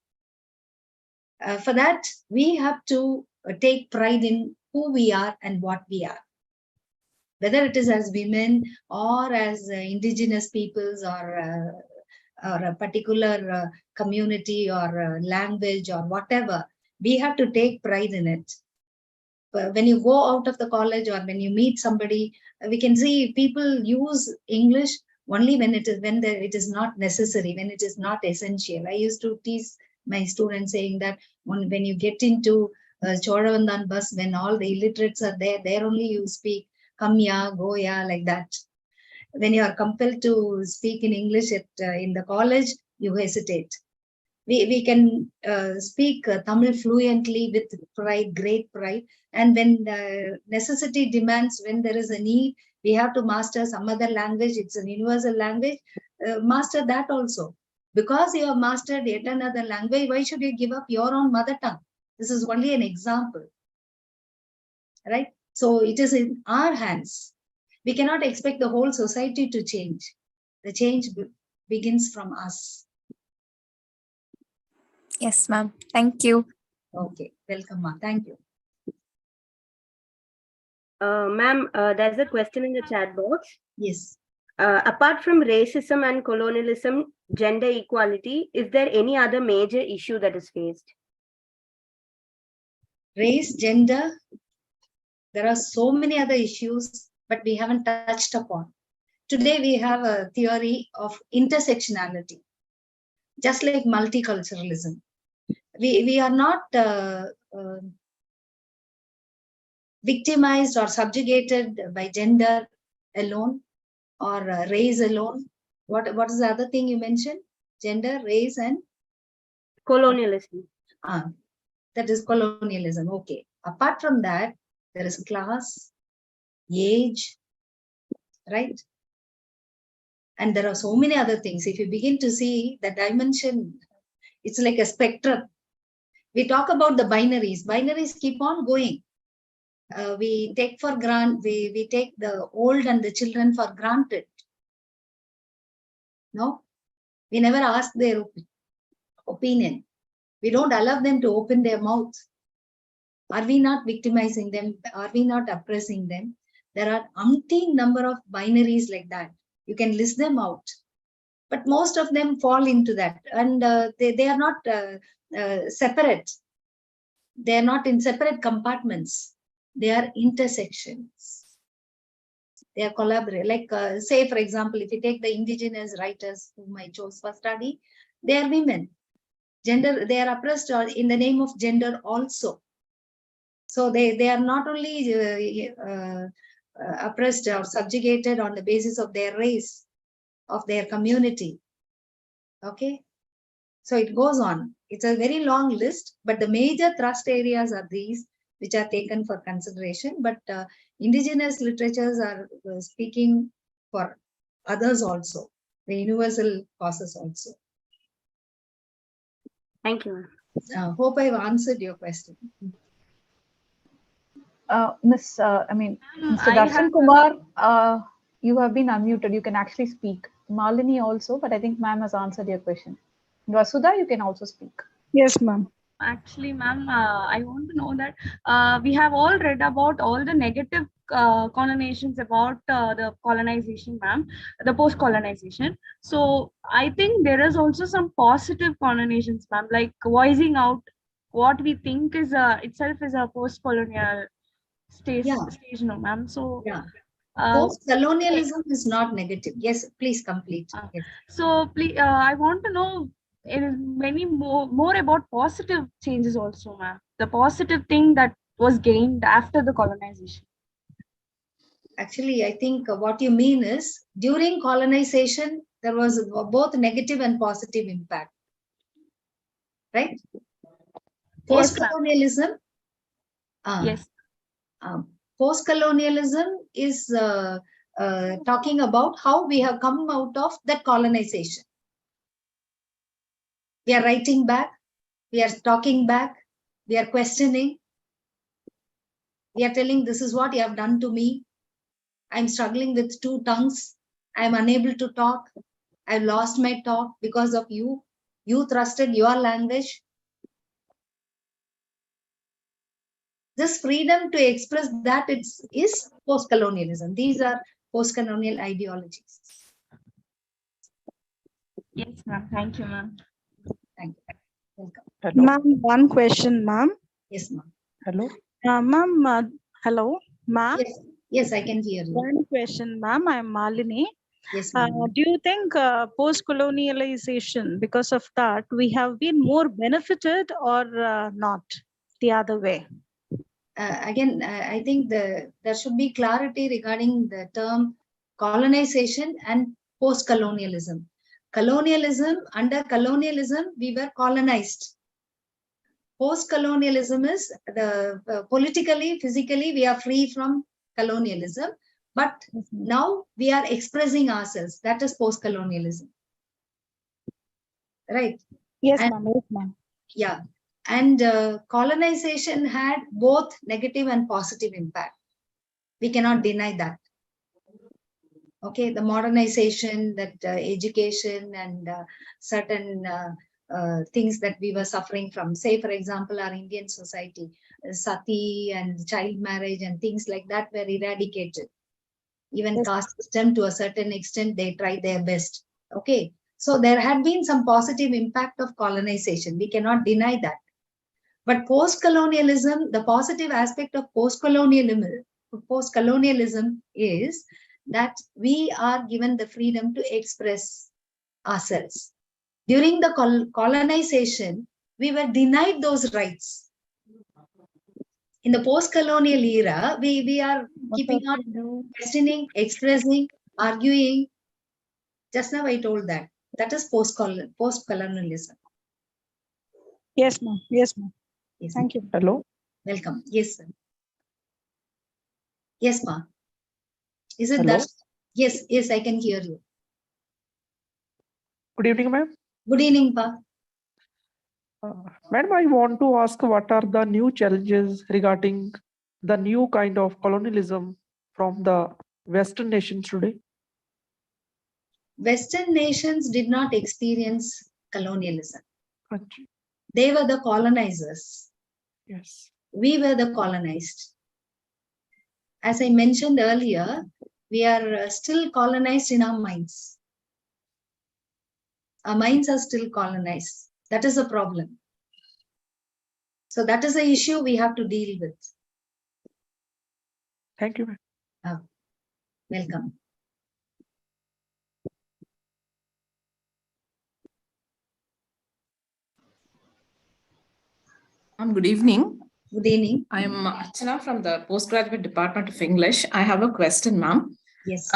For that, we have to take pride in who we are and what we are, whether it is as women or as indigenous peoples, or a particular community or language or whatever. We have to take pride in it. When you go out of the college or when you meet somebody, we can see people use English only when it is not necessary, when it is not essential. I used to tease my students saying that when you get into Choravandan bus, when all the illiterates are there only you speak come ya, go ya, like that. When you are compelled to speak in English in the college, you hesitate. We can speak Tamil fluently with pride, great pride. And when the necessity demands, when there is a need, we have to master some other language. It's an universal language. Master that also. Because you have mastered yet another language, why should you give up your own mother tongue? This is only an example, right? So it is in our hands. We cannot expect the whole society to change. The change begins from us. Yes, ma'am. Thank you. Okay, welcome, ma. Thank you. Ma'am, there's a question in the chat box. Yes. Apart from racism and colonialism, gender equality, is there any other major issue that is faced? Race, gender, there are so many other issues, but we haven't touched upon. Today, we have a theory of intersectionality, just like multiculturalism. We are not victimized or subjugated by gender alone or race alone. What is the other thing you mentioned? Gender, race, and colonialism. That is colonialism. Okay. Apart from that, there is class, age, right? And there are so many other things. If you begin to see the dimension, it's like a spectrum. We talk about the binaries. Binaries keep on going. We take for granted, we take the old and the children for granted. No, we never ask their opinion. We don't allow them to open their mouth. Are we not victimizing them? Are we not oppressing them? There are umpteen number of binaries like that. You can list them out. But most of them fall into that. And they are not separate. They are not in separate compartments. They are intersections. They are collaborative. Like, say, for example, if you take the indigenous writers whom I chose for study, they are women. Gender, they are oppressed in the name of gender also. So they are not only oppressed or subjugated on the basis of their race, of their community. Okay. So it goes on. It's a very long list, but the major thrust areas are these, which are taken for consideration. But indigenous literatures are speaking for others also, the universal causes also. Thank you. Hope I've answered your question. Mr. Darshan Kumar, you have been unmuted. You can actually speak. Malini also, but I think ma'am has answered your question. Vasudha, you can also speak. Yes, ma'am. Actually, ma'am, I want to know that we have all read about all the negative connotations about the colonization, ma'am, the post-colonization. So I think there is also some positive connotations, ma'am, like voicing out what we think is itself is a post-colonial stage, no, ma'am. So Yeah. Post-colonialism is not negative. Yes, please complete. Yes. So please, I want to know many more about positive changes also, ma'am. The positive thing that was gained after the colonization. Actually, I think what you mean is during colonization, there was both negative and positive impact. Right? Post-colonialism. Yes. Post-colonialism is talking about how we have come out of that colonization. We are writing back, we are talking back, we are questioning. We are telling, this is what you have done to me. I'm struggling with 2 tongues. I'm unable to talk. I've lost my talk because of you. You trusted your language. This freedom to express that is post-colonialism. These are post-colonial ideologies. Yes, ma'am. Thank you, ma'am. Thank you. Welcome. Ma'am, one question, ma'am. Yes, ma'am. Hello. Ma'am, hello, ma'am. Yes. Yes, I can hear you. One question, ma'am. I'm Malini. Yes, do you think post-colonialization, because of that, we have been more benefited or not the other way? Again, I think there should be clarity regarding the term colonization and post-colonialism. Under colonialism, we were colonized. Post-colonialism is politically, physically, we are free from colonialism, but now we are expressing ourselves. That is post-colonialism. Right? Yes, ma'am. Yes, ma'am. Yeah. And colonization had both negative and positive impact. We cannot deny that. Okay, the modernization, that education and certain things that we were suffering from. Say, for example, our Indian society, sati and child marriage and things like that were eradicated. Even caste system, to a certain extent, they tried their best. Okay, so there had been some positive impact of colonization. We cannot deny that. But post-colonialism, the positive aspect of post-colonialism is that we are given the freedom to express ourselves. During the colonization, we were denied those rights. In the post-colonial era, we are keeping on questioning, expressing, arguing. Just now I told that. That is post-colonialism. Yes, ma'am. Yes, ma'am. Yes, thank you. Hello. Welcome. Yes, sir. Yes, ma'am. Is it Hello? that? Yes, yes, I can hear you. Good evening, ma'am. Good evening, Pa. Madam, I want to ask what are the new challenges regarding the new kind of colonialism from the Western nations today? Western nations did not experience colonialism. Achha. They were the colonizers. Yes. We were the colonized. As I mentioned earlier, we are still colonized in our minds. Our minds are still colonized. That is a problem. So that is the issue we have to deal with. Thank you, ma'am. Welcome. Good evening. Good evening. I am Archana from the Postgraduate Department of English. I have a question, ma'am. Yes.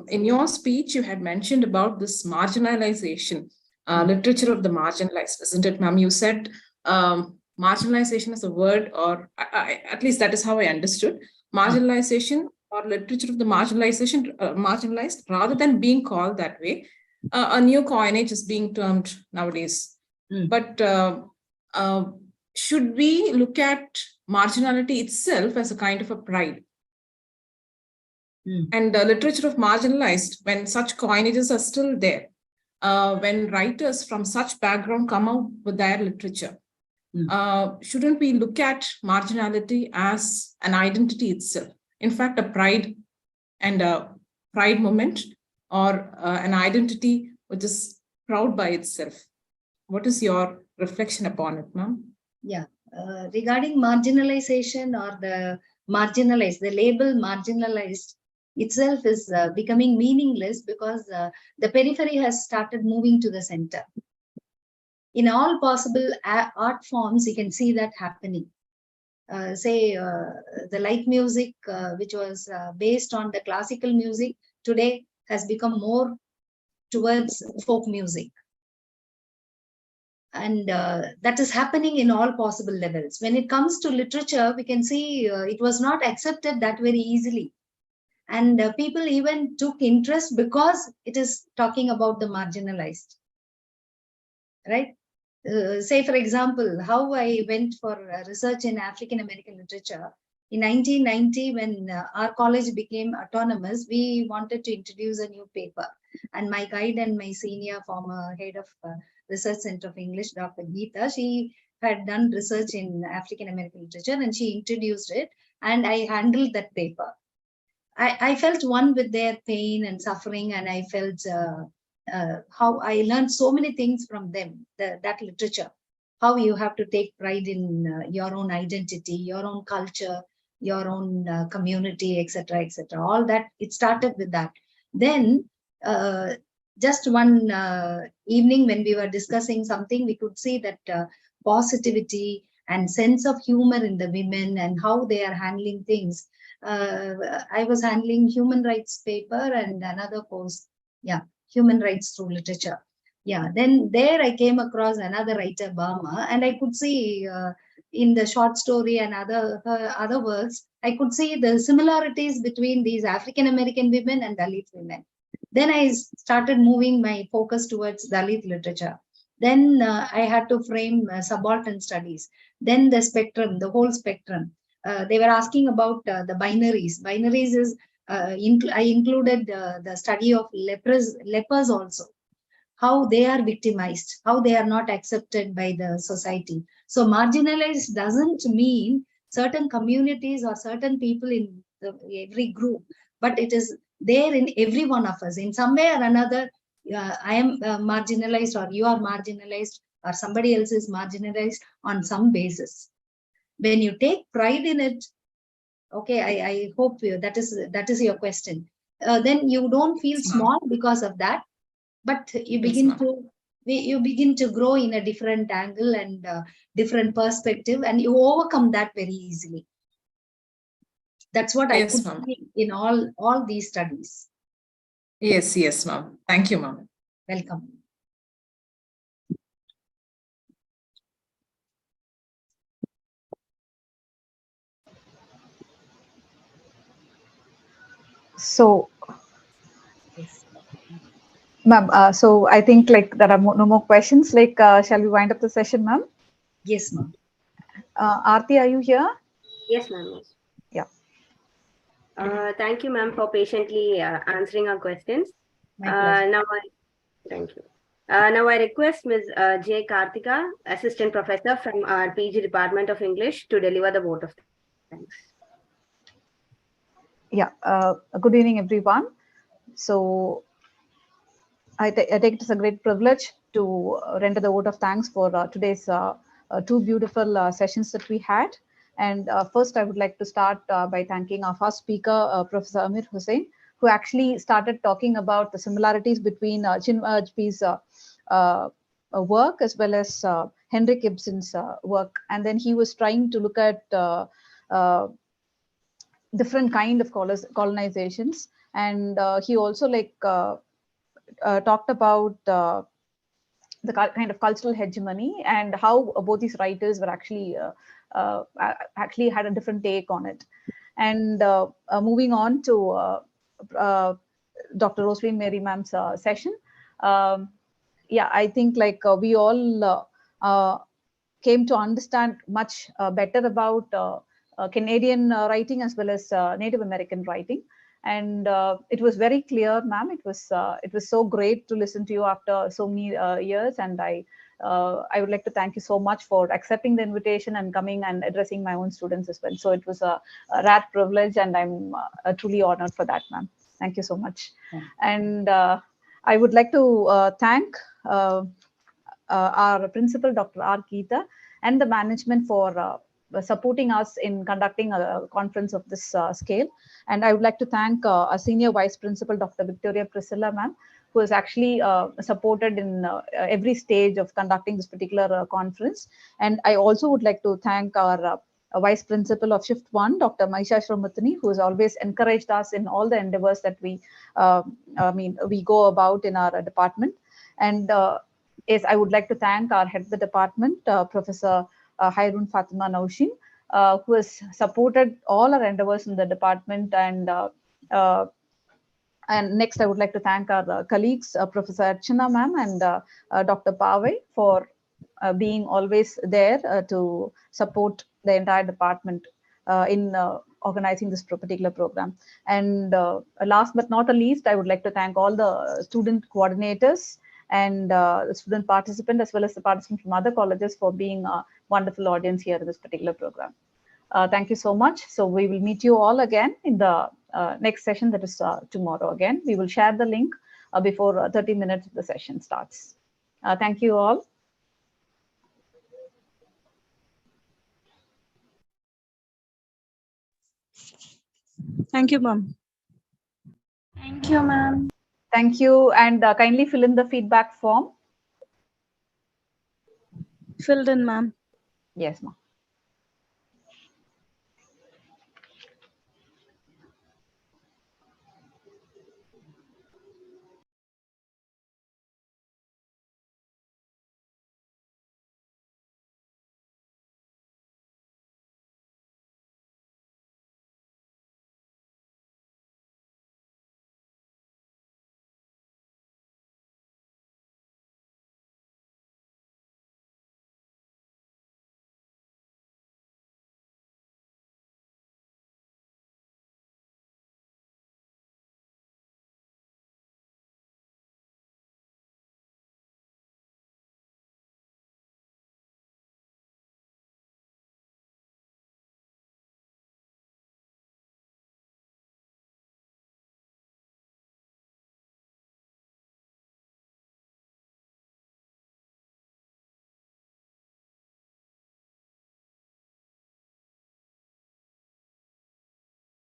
In your speech, you had mentioned about this marginalization, literature of the marginalized, isn't it, ma'am? You said marginalization is a word, or at least that is how I understood. Marginalization or literature of the marginalized, rather than being called that way, a new coinage is being termed nowadays. But should we look at marginality itself as a kind of a pride? And literature of marginalized, when such coinages are still there, when writers from such background come out with their literature, shouldn't we look at marginality as an identity itself? In fact, a pride and a pride moment, or an identity which is proud by itself. What is your reflection upon it, ma'am? Yeah, regarding marginalization or the marginalized, the label marginalized itself is becoming meaningless because the periphery has started moving to the center. In all possible art forms, you can see that happening. Say the light music, which was based on the classical music, today has become more towards folk music. And that is happening in all possible levels. When it comes to literature, we can see it was not accepted that very easily. And people even took interest because it is talking about the marginalized, right? Say, for example, how I went for research in African American literature. In 1990, when our college became autonomous, we wanted to introduce a new paper. And my guide and my senior former head of Research Center of English, Dr. Geeta, she had done research in African American literature and she introduced it, and I handled that paper. I felt one with their pain and suffering, and I felt how I learned so many things from them, that literature, how you have to take pride in your own identity, your own culture, your own community, etc., etc. All that, it started with that. Then just one evening when we were discussing something, we could see that positivity and sense of humor in the women and how they are handling things. I was handling human rights paper and another course, yeah, human rights through literature. Yeah, then there I came across another writer, Bama, and I could see in the short story and other works, I could see the similarities between these African American women and Dalit women. Then I started moving my focus towards Dalit literature. Then I had to frame subaltern studies. Then the spectrum, the whole spectrum. They were asking about the binaries. Binaries is, I included the study of lepers also, how they are victimized, how they are not accepted by the society. So marginalized doesn't mean certain communities or certain people in every group, but it is there in every one of us. In some way or another, I am marginalized, or you are marginalized, or somebody else is marginalized on some basis. When you take pride in it, okay, I hope that is your question. Then you don't feel small because of that, but you begin to grow in a different angle and different perspective, and you overcome that very easily. That's what I could see in all these studies. Yes, ma'am. Thank you, ma'am. Welcome. So, ma'am, so I think like there are no more questions. Like, shall we wind up the session, ma'am? Yes, ma'am. Aarti, are you here? Yes, ma'am. Yeah. Thank you, ma'am, for patiently answering our questions. Thank you. Now I request Ms. J. Karthika, Assistant Professor from our PG Department of English, to deliver the vote of thanks. Yeah. Good evening, everyone. So I take it as a great privilege to render the vote of thanks for today's two beautiful sessions that we had. And first, I would like to start by thanking our first speaker, Professor Amir Hussain, who actually started talking about the similarities between Chinua Acheb's work as well as Henrik Ibsen's work. And then he was trying to look at different kind of colonizations. And he also talked about the kind of cultural hegemony and how both these writers were actually had a different take on it. And moving on to Dr. Rosaline Mary ma'am's session, yeah, I think like we all came to understand much better about Canadian writing as well as Native American writing. And it was very clear, ma'am. It was so great to listen to you after so many years, and I would like to thank you so much for accepting the invitation and coming and addressing my own students as well. So it was a rare privilege, and I'm truly honored for that, ma'am. Thank you so much. And I would like to thank our principal, Dr. R. Geeta, and the management for supporting us in conducting a conference of this scale. And I would like to thank our senior vice principal, Dr. Victoria Priscilla, ma'am, who has actually supported in every stage of conducting this particular conference. And I also would like to thank our vice principal of Shift 1, Dr. Maisha Shramutani, who has always encouraged us in all the endeavors that we go about in our department. And yes, I would like to thank our head of the department, Professor Hairun Fatima Naushin, who has supported all our endeavors in the department. And next, I would like to thank our colleagues, Professor Archana ma'am and Dr. Pave, for being always there to support the entire department in organizing this particular program. And last but not the least, I would like to thank all the student coordinators and the student participant, as well as the participants from other colleges, for being a wonderful audience here in this particular program. Thank you so much. So we will meet you all again in the next session, that is tomorrow again. We will share the link before 30 minutes of the session starts. Thank you all. Thank you, ma'am. Thank you, ma'am. Thank you, and kindly fill in the feedback form. Filled in, ma'am. Yes, ma'am.